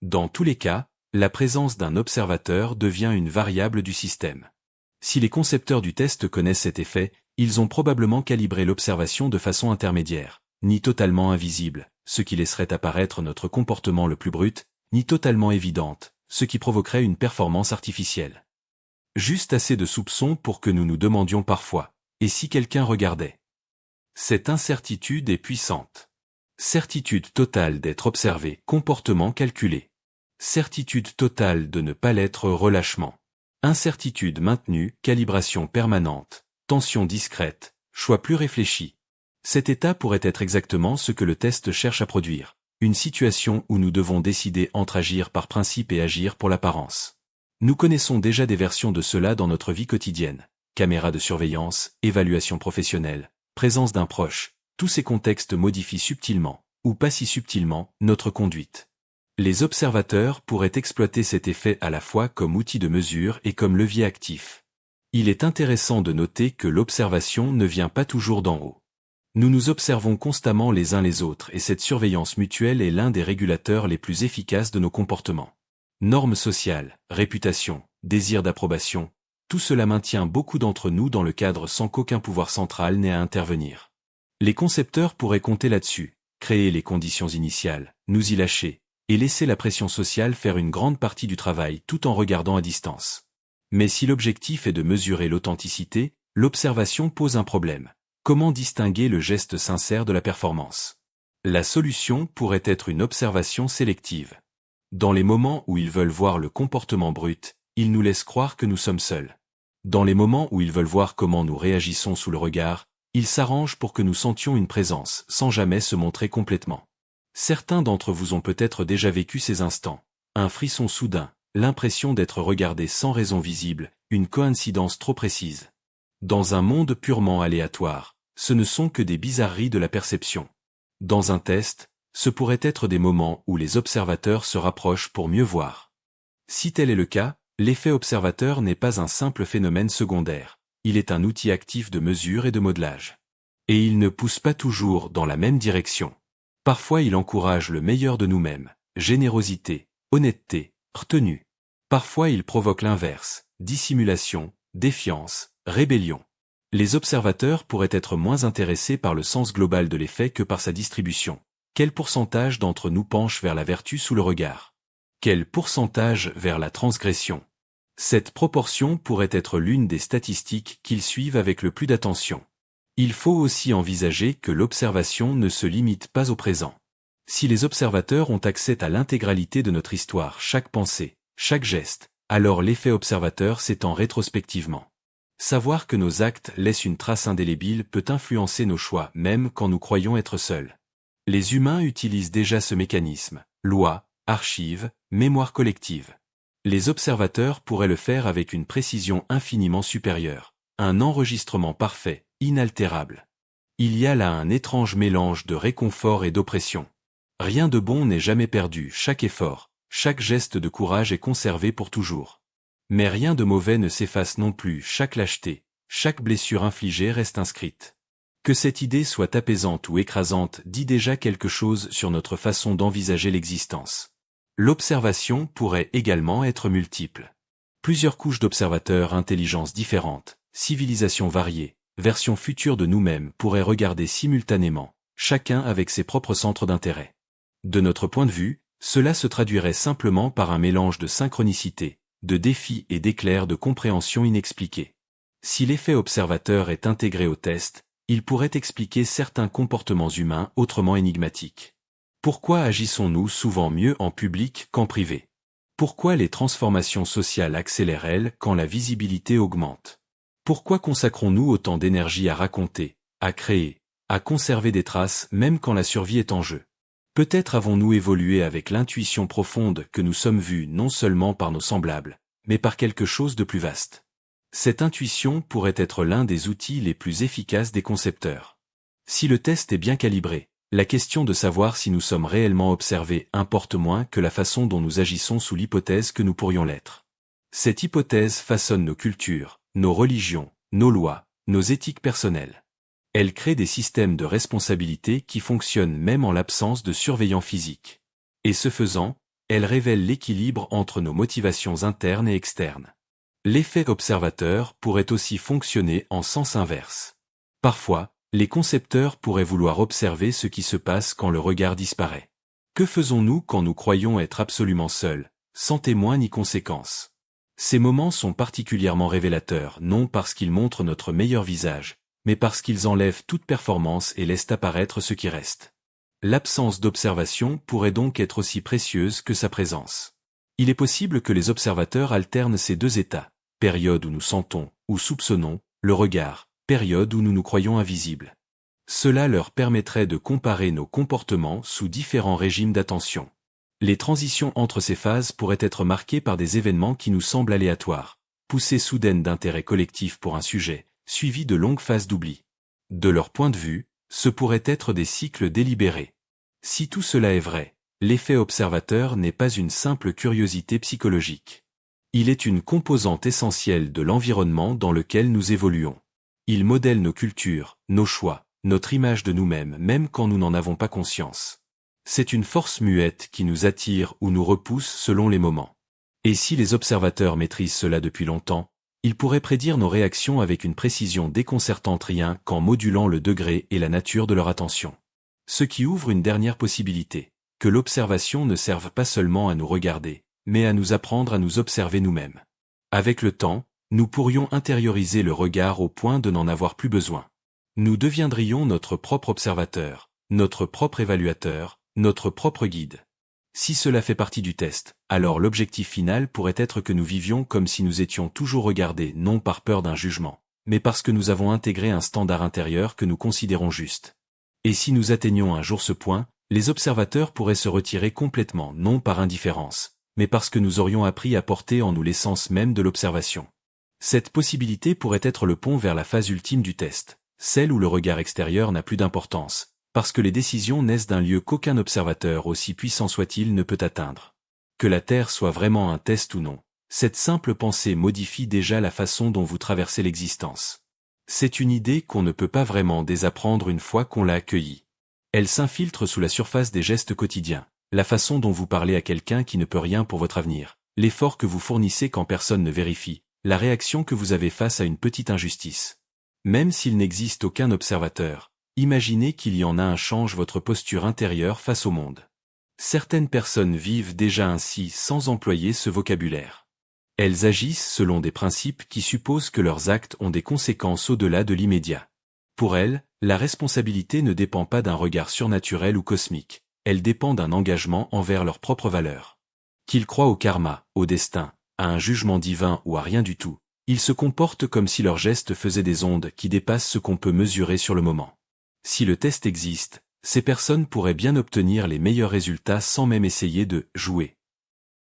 B: Dans tous les cas, la présence d'un observateur devient une variable du système. Si les concepteurs du test connaissent cet effet, ils ont probablement calibré l'observation de façon intermédiaire, ni totalement invisible, ce qui laisserait apparaître notre comportement le plus brut, ni totalement évidente, ce qui provoquerait une performance artificielle. Juste assez de soupçons pour que nous nous demandions parfois, et si quelqu'un regardait? Cette incertitude est puissante. Certitude totale d'être observé, comportement calculé. Certitude totale de ne pas l'être, relâchement. Incertitude maintenue, calibration permanente, tension discrète, choix plus réfléchi. Cet état pourrait être exactement ce que le test cherche à produire. une situation où nous devons décider entre agir par principe et agir pour l'apparence. Nous connaissons déjà des versions de cela dans notre vie quotidienne. Caméra de surveillance, évaluation professionnelle, présence d'un proche, tous ces contextes modifient subtilement, ou pas si subtilement, notre conduite. Les observateurs pourraient exploiter cet effet à la fois comme outil de mesure et comme levier actif. Il est intéressant de noter que l'observation ne vient pas toujours d'en haut. Nous nous observons constamment les uns les autres et cette surveillance mutuelle est l'un des régulateurs les plus efficaces de nos comportements. Normes sociales, réputation, désir d'approbation, tout cela maintient beaucoup d'entre nous dans le cadre sans qu'aucun pouvoir central n'ait à intervenir. Les concepteurs pourraient compter là-dessus, créer les conditions initiales, nous y lâcher, et laisser la pression sociale faire une grande partie du travail tout en regardant à distance. Mais si l'objectif est de mesurer l'authenticité, l'observation pose un problème. Comment distinguer le geste sincère de la performance? La solution pourrait être une observation sélective. Dans les moments où ils veulent voir le comportement brut, ils nous laissent croire que nous sommes seuls. Dans les moments où ils veulent voir comment nous réagissons sous le regard, ils s'arrangent pour que nous sentions une présence, sans jamais se montrer complètement. Certains d'entre vous ont peut-être déjà vécu ces instants. Un frisson soudain, l'impression d'être regardé sans raison visible, une coïncidence trop précise. Dans un monde purement aléatoire, ce ne sont que des bizarreries de la perception. Dans un test, ce pourrait être des moments où les observateurs se rapprochent pour mieux voir. Si tel est le cas, l'effet observateur n'est pas un simple phénomène secondaire, il est un outil actif de mesure et de modelage. Et il ne pousse pas toujours dans la même direction. Parfois il encourage le meilleur de nous-mêmes, générosité, honnêteté, retenue. Parfois il provoque l'inverse, dissimulation, défiance, rébellion. Les observateurs pourraient être moins intéressés par le sens global de l'effet que par sa distribution. Quel pourcentage d'entre nous penche vers la vertu sous le regard? Quel pourcentage vers la transgression? Cette proportion pourrait être l'une des statistiques qu'ils suivent avec le plus d'attention. Il faut aussi envisager que l'observation ne se limite pas au présent. Si les observateurs ont accès à l'intégralité de notre histoire, chaque pensée, chaque geste, alors l'effet observateur s'étend rétrospectivement. Savoir que nos actes laissent une trace indélébile peut influencer nos choix même quand nous croyons être seuls. Les humains utilisent déjà ce mécanisme, loi, archives, mémoire collective. Les observateurs pourraient le faire avec une précision infiniment supérieure, un enregistrement parfait, inaltérable. Il y a là un étrange mélange de réconfort et d'oppression. Rien de bon n'est jamais perdu, chaque effort, chaque geste de courage est conservé pour toujours. Mais rien de mauvais ne s'efface non plus, chaque lâcheté, chaque blessure infligée reste inscrite. Que cette idée soit apaisante ou écrasante dit déjà quelque chose sur notre façon d'envisager l'existence. L'observation pourrait également être multiple. Plusieurs couches d'observateurs, intelligences différentes, civilisations variées, versions futures de nous-mêmes pourraient regarder simultanément, chacun avec ses propres centres d'intérêt. De notre point de vue, cela se traduirait simplement par un mélange de synchronicité, de défis et d'éclairs de compréhension inexpliqués. Si l'effet observateur est intégré au test, il pourrait expliquer certains comportements humains autrement énigmatiques. Pourquoi agissons-nous souvent mieux en public qu'en privé? Pourquoi les transformations sociales accélèrent-elles quand la visibilité augmente? Pourquoi consacrons-nous autant d'énergie à raconter, à créer, à conserver des traces même quand la survie est en jeu? Peut-être avons-nous évolué avec l'intuition profonde que nous sommes vus non seulement par nos semblables, mais par quelque chose de plus vaste. Cette intuition pourrait être l'un des outils les plus efficaces des concepteurs. Si le test est bien calibré, la question de savoir si nous sommes réellement observés importe moins que la façon dont nous agissons sous l'hypothèse que nous pourrions l'être. Cette hypothèse façonne nos cultures, nos religions, nos lois, nos éthiques personnelles. Elle crée des systèmes de responsabilité qui fonctionnent même en l'absence de surveillants physiques. Et ce faisant, elle révèle l'équilibre entre nos motivations internes et externes. L'effet observateur pourrait aussi fonctionner en sens inverse. Parfois, les concepteurs pourraient vouloir observer ce qui se passe quand le regard disparaît. Que faisons-nous quand nous croyons être absolument seuls, sans témoin ni conséquence? Ces moments sont particulièrement révélateurs, non parce qu'ils montrent notre meilleur visage, mais parce qu'ils enlèvent toute performance et laissent apparaître ce qui reste. L'absence d'observation pourrait donc être aussi précieuse que sa présence. Il est possible que les observateurs alternent ces deux états, période où nous sentons, ou soupçonnons, le regard, période où nous nous croyons invisibles. Cela leur permettrait de comparer nos comportements sous différents régimes d'attention. Les transitions entre ces phases pourraient être marquées par des événements qui nous semblent aléatoires, poussées soudaines d'intérêt collectif pour un sujet, suivies de longues phases d'oubli. De leur point de vue, ce pourraient être des cycles délibérés. Si tout cela est vrai, l'effet observateur n'est pas une simple curiosité psychologique. Il est une composante essentielle de l'environnement dans lequel nous évoluons. Il modèle nos cultures, nos choix, notre image de nous-mêmes même quand nous n'en avons pas conscience. C'est une force muette qui nous attire ou nous repousse selon les moments. Et si les observateurs maîtrisent cela depuis longtemps, ils pourraient prédire nos réactions avec une précision déconcertante rien qu'en modulant le degré et la nature de leur attention. Ce qui ouvre une dernière possibilité, que l'observation ne serve pas seulement à nous regarder, mais à nous apprendre à nous observer nous-mêmes. Avec le temps, nous pourrions intérioriser le regard au point de n'en avoir plus besoin. Nous deviendrions notre propre observateur, notre propre évaluateur, notre propre guide. Si cela fait partie du test, alors l'objectif final pourrait être que nous vivions comme si nous étions toujours regardés non par peur d'un jugement, mais parce que nous avons intégré un standard intérieur que nous considérons juste. Et si nous atteignions un jour ce point, les observateurs pourraient se retirer complètement non par indifférence, mais parce que nous aurions appris à porter en nous l'essence même de l'observation. Cette possibilité pourrait être le pont vers la phase ultime du test, celle où le regard extérieur n'a plus d'importance, parce que les décisions naissent d'un lieu qu'aucun observateur, aussi puissant soit-il, ne peut atteindre. Que la Terre soit vraiment un test ou non, cette simple pensée modifie déjà la façon dont vous traversez l'existence. C'est une idée qu'on ne peut pas vraiment désapprendre une fois qu'on l'a accueillie. Elle s'infiltre sous la surface des gestes quotidiens, la façon dont vous parlez à quelqu'un qui ne peut rien pour votre avenir, l'effort que vous fournissez quand personne ne vérifie, la réaction que vous avez face à une petite injustice. Même s'il n'existe aucun observateur, imaginez qu'il y en a un change votre posture intérieure face au monde. Certaines personnes vivent déjà ainsi sans employer ce vocabulaire. Elles agissent selon des principes qui supposent que leurs actes ont des conséquences au-delà de l'immédiat. Pour elles, la responsabilité ne dépend pas d'un regard surnaturel ou cosmique, elle dépend d'un engagement envers leurs propres valeurs. Qu'ils croient au karma, au destin, à un jugement divin ou à rien du tout, ils se comportent comme si leurs gestes faisaient des ondes qui dépassent ce qu'on peut mesurer sur le moment. Si le test existe, ces personnes pourraient bien obtenir les meilleurs résultats sans même essayer de « jouer ».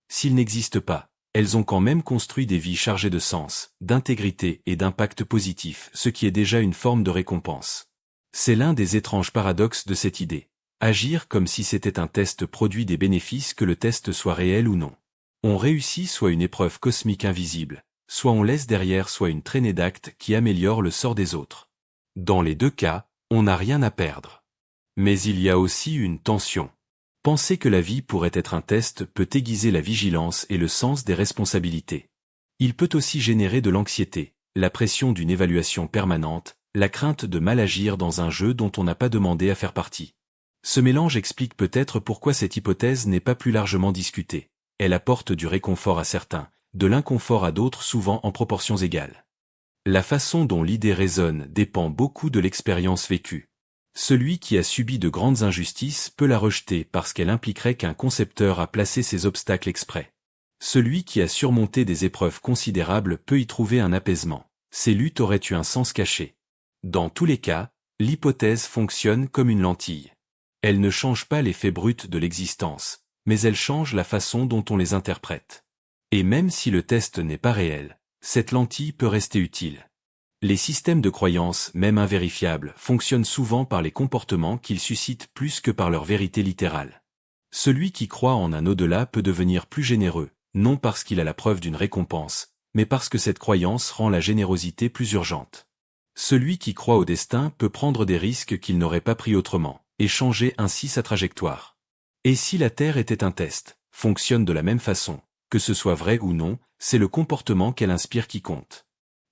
B: S'il n'existe pas, elles ont quand même construit des vies chargées de sens, d'intégrité et d'impact positif, ce qui est déjà une forme de récompense. C'est l'un des étranges paradoxes de cette idée. Agir comme si c'était un test produit des bénéfices que le test soit réel ou non. On réussit soit une épreuve cosmique invisible, soit on laisse derrière soit une traînée d'actes qui améliore le sort des autres. Dans les deux cas, on n'a rien à perdre. Mais il y a aussi une tension. Penser que la vie pourrait être un test peut aiguiser la vigilance et le sens des responsabilités. Il peut aussi générer de l'anxiété, la pression d'une évaluation permanente, la crainte de mal agir dans un jeu dont on n'a pas demandé à faire partie. Ce mélange explique peut-être pourquoi cette hypothèse n'est pas plus largement discutée. Elle apporte du réconfort à certains, de l'inconfort à d'autres souvent en proportions égales. La façon dont l'idée résonne dépend beaucoup de l'expérience vécue. Celui qui a subi de grandes injustices peut la rejeter parce qu'elle impliquerait qu'un concepteur a placé ces obstacles exprès. Celui qui a surmonté des épreuves considérables peut y trouver un apaisement. Ces luttes auraient eu un sens caché. Dans tous les cas, l'hypothèse fonctionne comme une lentille. Elle ne change pas l'effet brut de l'existence, mais elle change la façon dont on les interprète. Et même si le test n'est pas réel, cette lentille peut rester utile. Les systèmes de croyance, même invérifiables, fonctionnent souvent par les comportements qu'ils suscitent plus que par leur vérité littérale. Celui qui croit en un au-delà peut devenir plus généreux, non parce qu'il a la preuve d'une récompense, mais parce que cette croyance rend la générosité plus urgente. Celui qui croit au destin peut prendre des risques qu'il n'aurait pas pris autrement, et changer ainsi sa trajectoire. Et si la Terre était un test, fonctionne de la même façon, que ce soit vrai ou non, c'est le comportement qu'elle inspire qui compte.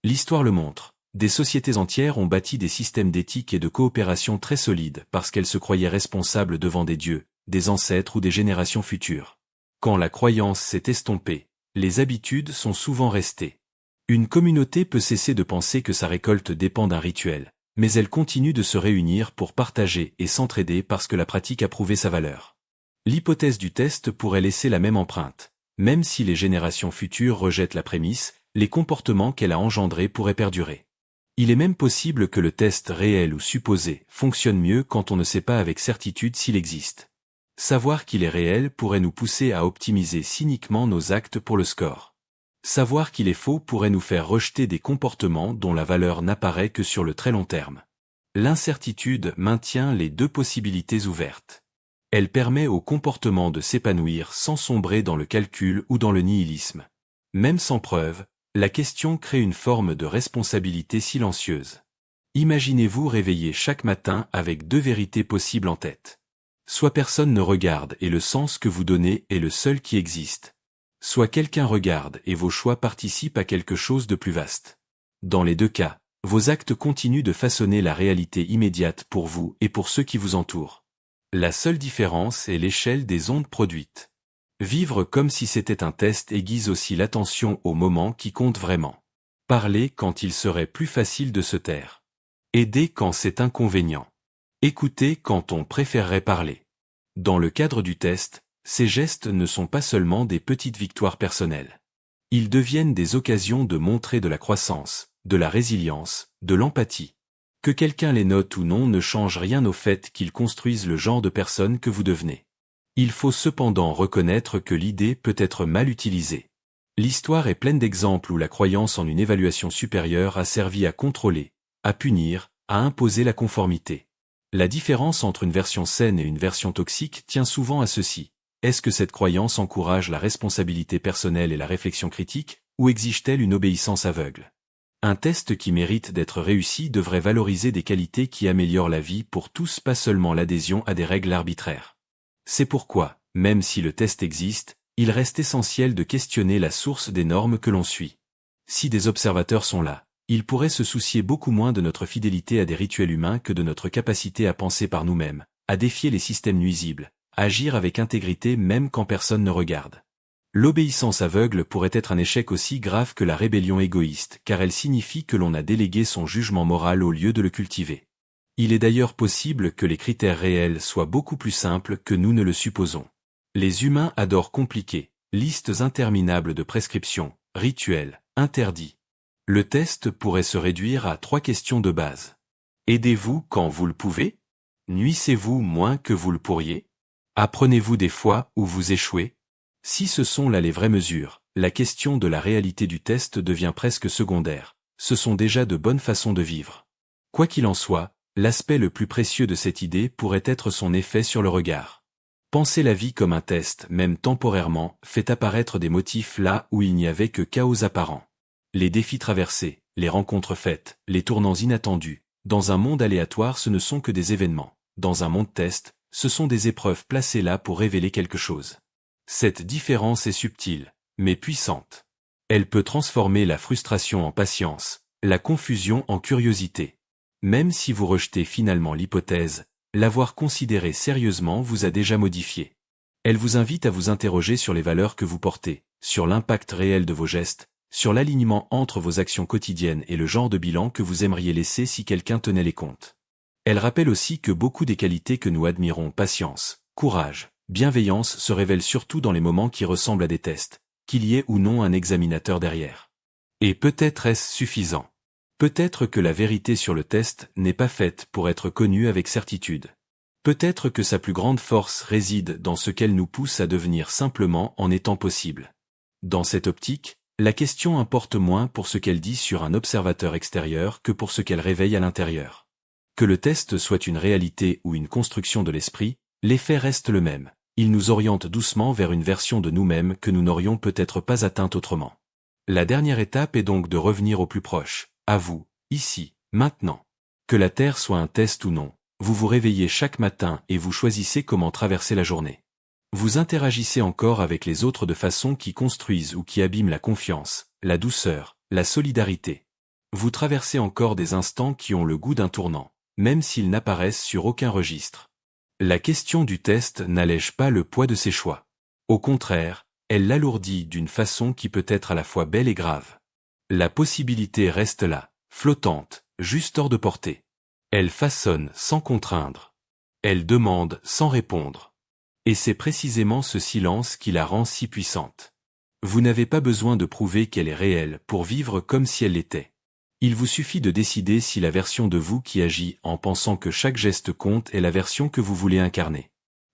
B: L'histoire le montre. Des sociétés entières ont bâti des systèmes d'éthique et de coopération très solides parce qu'elles se croyaient responsables devant des dieux, des ancêtres ou des générations futures. Quand la croyance s'est estompée, les habitudes sont souvent restées. Une communauté peut cesser de penser que sa récolte dépend d'un rituel, mais elle continue de se réunir pour partager et s'entraider parce que la pratique a prouvé sa valeur. L'hypothèse du test pourrait laisser la même empreinte. Même si les générations futures rejettent la prémisse, les comportements qu'elle a engendrés pourraient perdurer. Il est même possible que le test réel ou supposé fonctionne mieux quand on ne sait pas avec certitude s'il existe. Savoir qu'il est réel pourrait nous pousser à optimiser cyniquement nos actes pour le score. Savoir qu'il est faux pourrait nous faire rejeter des comportements dont la valeur n'apparaît que sur le très long terme. L'incertitude maintient les deux possibilités ouvertes. Elle permet au comportement de s'épanouir sans sombrer dans le calcul ou dans le nihilisme. Même sans preuve, la question crée une forme de responsabilité silencieuse. Imaginez-vous réveiller chaque matin avec deux vérités possibles en tête. Soit personne ne regarde et le sens que vous donnez est le seul qui existe. Soit quelqu'un regarde et vos choix participent à quelque chose de plus vaste. Dans les deux cas, vos actes continuent de façonner la réalité immédiate pour vous et pour ceux qui vous entourent. La seule différence est l'échelle des ondes produites. Vivre comme si c'était un test aiguise aussi l'attention au moment qui compte vraiment. Parler quand il serait plus facile de se taire. Aider quand c'est inconvénient. Écouter quand on préférerait parler. Dans le cadre du test, ces gestes ne sont pas seulement des petites victoires personnelles. Ils deviennent des occasions de montrer de la croissance, de la résilience, de l'empathie. Que quelqu'un les note ou non ne change rien au fait qu'ils construisent le genre de personne que vous devenez. Il faut cependant reconnaître que l'idée peut être mal utilisée. L'histoire est pleine d'exemples où la croyance en une évaluation supérieure a servi à contrôler, à punir, à imposer la conformité. La différence entre une version saine et une version toxique tient souvent à ceci. Est-ce que cette croyance encourage la responsabilité personnelle et la réflexion critique, ou exige-t-elle une obéissance aveugle ? Un test qui mérite d'être réussi devrait valoriser des qualités qui améliorent la vie pour tous, pas seulement l'adhésion à des règles arbitraires. C'est pourquoi, même si le test existe, il reste essentiel de questionner la source des normes que l'on suit. Si des observateurs sont là, ils pourraient se soucier beaucoup moins de notre fidélité à des rituels humains que de notre capacité à penser par nous-mêmes, à défier les systèmes nuisibles, à agir avec intégrité même quand personne ne regarde. L'obéissance aveugle pourrait être un échec aussi grave que la rébellion égoïste, car elle signifie que l'on a délégué son jugement moral au lieu de le cultiver. Il est d'ailleurs possible que les critères réels soient beaucoup plus simples que nous ne le supposons. Les humains adorent compliquer, listes interminables de prescriptions, rituels, interdits. Le test pourrait se réduire à 3 questions de base. Aidez-vous quand vous le pouvez? Nuissez-vous moins que vous le pourriez? Apprenez-vous des fois où vous échouez? Si ce sont là les vraies mesures, la question de la réalité du test devient presque secondaire. Ce sont déjà de bonnes façons de vivre. Quoi qu'il en soit, l'aspect le plus précieux de cette idée pourrait être son effet sur le regard. Penser la vie comme un test, même temporairement, fait apparaître des motifs là où il n'y avait que chaos apparent. Les défis traversés, les rencontres faites, les tournants inattendus. Dans un monde aléatoire, ce ne sont que des événements. Dans un monde test, ce sont des épreuves placées là pour révéler quelque chose. Cette différence est subtile, mais puissante. Elle peut transformer la frustration en patience, la confusion en curiosité. Même si vous rejetez finalement l'hypothèse, l'avoir considérée sérieusement vous a déjà modifié. Elle vous invite à vous interroger sur les valeurs que vous portez, sur l'impact réel de vos gestes, sur l'alignement entre vos actions quotidiennes et le genre de bilan que vous aimeriez laisser si quelqu'un tenait les comptes. Elle rappelle aussi que beaucoup des qualités que nous admirons, patience, courage, bienveillance, se révèlent surtout dans les moments qui ressemblent à des tests, qu'il y ait ou non un examinateur derrière. Et peut-être est-ce suffisant. Peut-être que la vérité sur le test n'est pas faite pour être connue avec certitude. Peut-être que sa plus grande force réside dans ce qu'elle nous pousse à devenir simplement en étant possible. Dans cette optique, la question importe moins pour ce qu'elle dit sur un observateur extérieur que pour ce qu'elle réveille à l'intérieur. Que le test soit une réalité ou une construction de l'esprit, l'effet reste le même. Il nous oriente doucement vers une version de nous-mêmes que nous n'aurions peut-être pas atteinte autrement. La dernière étape est donc de revenir au plus proche, à vous, ici, maintenant. Que la Terre soit un test ou non, vous vous réveillez chaque matin et vous choisissez comment traverser la journée. Vous interagissez encore avec les autres de façon qui construisent ou qui abîment la confiance, la douceur, la solidarité. Vous traversez encore des instants qui ont le goût d'un tournant, même s'ils n'apparaissent sur aucun registre. La question du test n'allège pas le poids de ses choix. Au contraire, elle l'alourdit d'une façon qui peut être à la fois belle et grave. La possibilité reste là, flottante, juste hors de portée. Elle façonne sans contraindre. Elle demande sans répondre. Et c'est précisément ce silence qui la rend si puissante. Vous n'avez pas besoin de prouver qu'elle est réelle pour vivre comme si elle l'était. Il vous suffit de décider si la version de vous qui agit en pensant que chaque geste compte est la version que vous voulez incarner.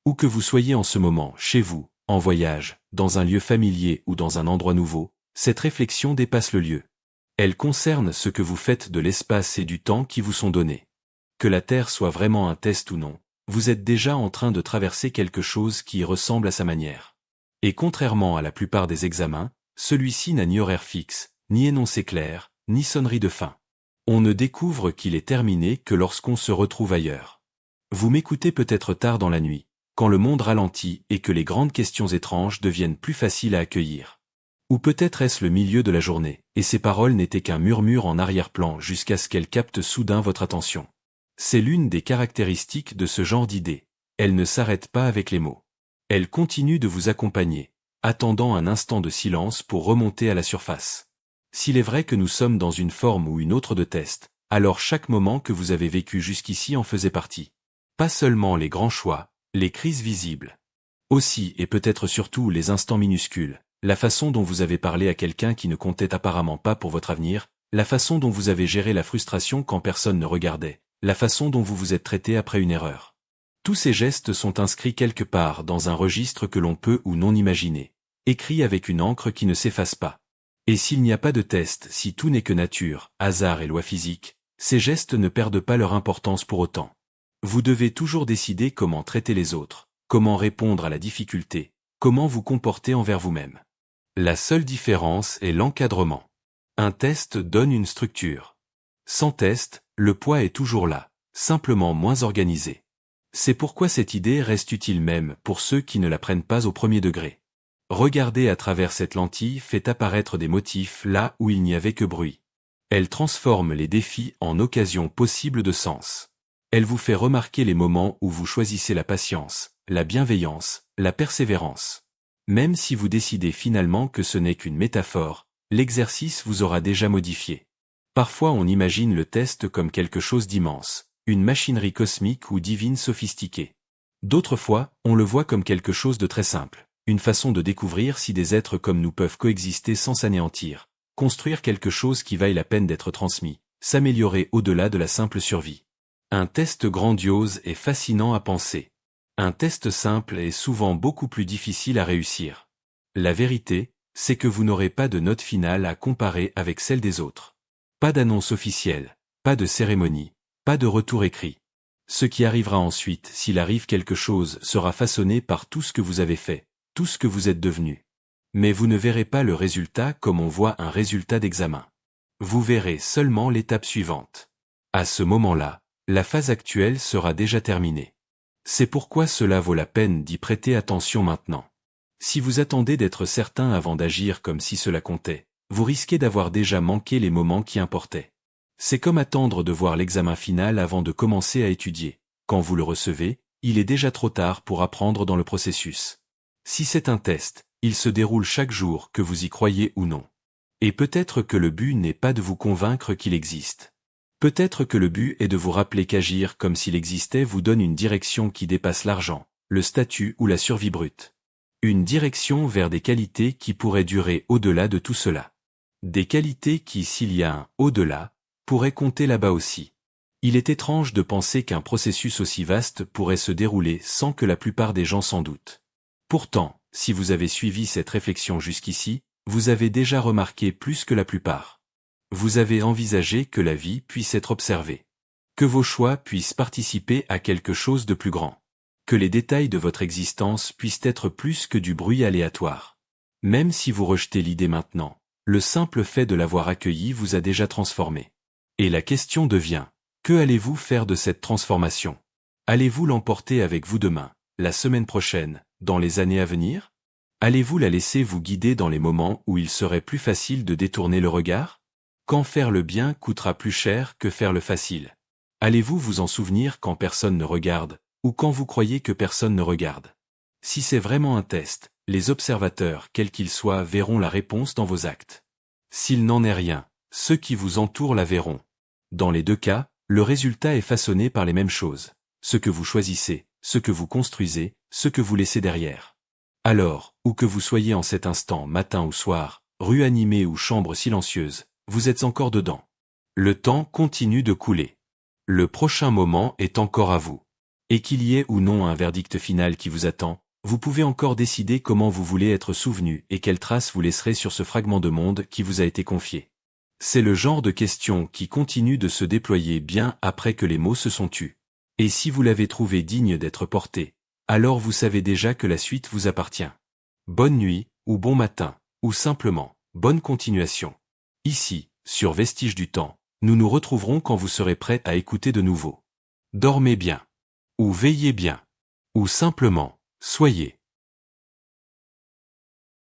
B: Où que vous soyez en ce moment, chez vous, en voyage, dans un lieu familier ou dans un endroit nouveau, cette réflexion dépasse le lieu. Elle concerne ce que vous faites de l'espace et du temps qui vous sont donnés. Que la Terre soit vraiment un test ou non, vous êtes déjà en train de traverser quelque chose qui ressemble à sa manière. Et contrairement à la plupart des examens, celui-ci n'a ni horaire fixe, ni énoncé clair, ni sonnerie de fin. On ne découvre qu'il est terminé que lorsqu'on se retrouve ailleurs. Vous m'écoutez peut-être tard dans la nuit, quand le monde ralentit et que les grandes questions étranges deviennent plus faciles à accueillir. Ou peut-être est-ce le milieu de la journée, et ces paroles n'étaient qu'un murmure en arrière-plan jusqu'à ce qu'elles captent soudain votre attention. C'est l'une des caractéristiques de ce genre d'idée. Elle ne s'arrête pas avec les mots. Elle continue de vous accompagner, attendant un instant de silence pour remonter à la surface. S'il est vrai que nous sommes dans une forme ou une autre de test, alors chaque moment que vous avez vécu jusqu'ici en faisait partie. Pas seulement les grands choix, les crises visibles. Aussi et peut-être surtout les instants minuscules, la façon dont vous avez parlé à quelqu'un qui ne comptait apparemment pas pour votre avenir, la façon dont vous avez géré la frustration quand personne ne regardait, la façon dont vous vous êtes traité après une erreur. Tous ces gestes sont inscrits quelque part dans un registre que l'on peut ou non imaginer, écrits avec une encre qui ne s'efface pas. Et s'il n'y a pas de test, si tout n'est que nature, hasard et loi physique, ces gestes ne perdent pas leur importance pour autant. Vous devez toujours décider comment traiter les autres, comment répondre à la difficulté, comment vous comporter envers vous-même. La seule différence est l'encadrement. Un test donne une structure. Sans test, le poids est toujours là, simplement moins organisé. C'est pourquoi cette idée reste utile même pour ceux qui ne la prennent pas au premier degré. Regarder à travers cette lentille fait apparaître des motifs là où il n'y avait que bruit. Elle transforme les défis en occasions possibles de sens. Elle vous fait remarquer les moments où vous choisissez la patience, la bienveillance, la persévérance. Même si vous décidez finalement que ce n'est qu'une métaphore, l'exercice vous aura déjà modifié. Parfois on imagine le test comme quelque chose d'immense, une machinerie cosmique ou divine sophistiquée. D'autres fois, on le voit comme quelque chose de très simple, une façon de découvrir si des êtres comme nous peuvent coexister sans s'anéantir, construire quelque chose qui vaille la peine d'être transmis, s'améliorer au-delà de la simple survie. Un test grandiose et fascinant à penser. Un test simple est souvent beaucoup plus difficile à réussir. La vérité, c'est que vous n'aurez pas de note finale à comparer avec celle des autres. Pas d'annonce officielle, pas de cérémonie, pas de retour écrit. Ce qui arrivera ensuite, s'il arrive quelque chose, sera façonné par tout ce que vous avez fait, tout ce que vous êtes devenu. Mais vous ne verrez pas le résultat comme on voit un résultat d'examen. Vous verrez seulement l'étape suivante. À ce moment-là, la phase actuelle sera déjà terminée. C'est pourquoi cela vaut la peine d'y prêter attention maintenant. Si vous attendez d'être certain avant d'agir comme si cela comptait, vous risquez d'avoir déjà manqué les moments qui importaient. C'est comme attendre de voir l'examen final avant de commencer à étudier. Quand vous le recevez, il est déjà trop tard pour apprendre dans le processus. Si c'est un test, il se déroule chaque jour que vous y croyez ou non. Et peut-être que le but n'est pas de vous convaincre qu'il existe. Peut-être que le but est de vous rappeler qu'agir comme s'il existait vous donne une direction qui dépasse l'argent, le statut ou la survie brute. Une direction vers des qualités qui pourraient durer au-delà de tout cela. Des qualités qui, s'il y a un « au-delà », pourraient compter là-bas aussi. Il est étrange de penser qu'un processus aussi vaste pourrait se dérouler sans que la plupart des gens s'en doutent. Pourtant, si vous avez suivi cette réflexion jusqu'ici, vous avez déjà remarqué plus que la plupart. Vous avez envisagé que la vie puisse être observée. Que vos choix puissent participer à quelque chose de plus grand. Que les détails de votre existence puissent être plus que du bruit aléatoire. Même si vous rejetez l'idée maintenant, le simple fait de l'avoir accueillie vous a déjà transformé. Et la question devient, que allez-vous faire de cette transformation? Allez-vous l'emporter avec vous demain, la semaine prochaine, dans les années à venir? Allez-vous la laisser vous guider dans les moments où il serait plus facile de détourner le regard? Quand faire le bien coûtera plus cher que faire le facile? Allez-vous vous en souvenir quand personne ne regarde, ou quand vous croyez que personne ne regarde? Si c'est vraiment un test, les observateurs, quels qu'ils soient, verront la réponse dans vos actes. S'il n'en est rien, ceux qui vous entourent la verront. Dans les deux cas, le résultat est façonné par les mêmes choses. Ce que vous choisissez, ce que vous construisez, ce que vous laissez derrière. Alors, où que vous soyez en cet instant, matin ou soir, rue animée ou chambre silencieuse, vous êtes encore dedans. Le temps continue de couler. Le prochain moment est encore à vous. Et qu'il y ait ou non un verdict final qui vous attend, vous pouvez encore décider comment vous voulez être souvenu et quelles traces vous laisserez sur ce fragment de monde qui vous a été confié. C'est le genre de question qui continue de se déployer bien après que les mots se sont tus. Et si vous l'avez trouvé digne d'être porté, alors vous savez déjà que la suite vous appartient. Bonne nuit, ou bon matin, ou simplement, bonne continuation. Ici, sur Vestiges du Temps, nous nous retrouverons quand vous serez prêt à écouter de nouveau. Dormez bien. Ou veillez bien. Ou simplement, soyez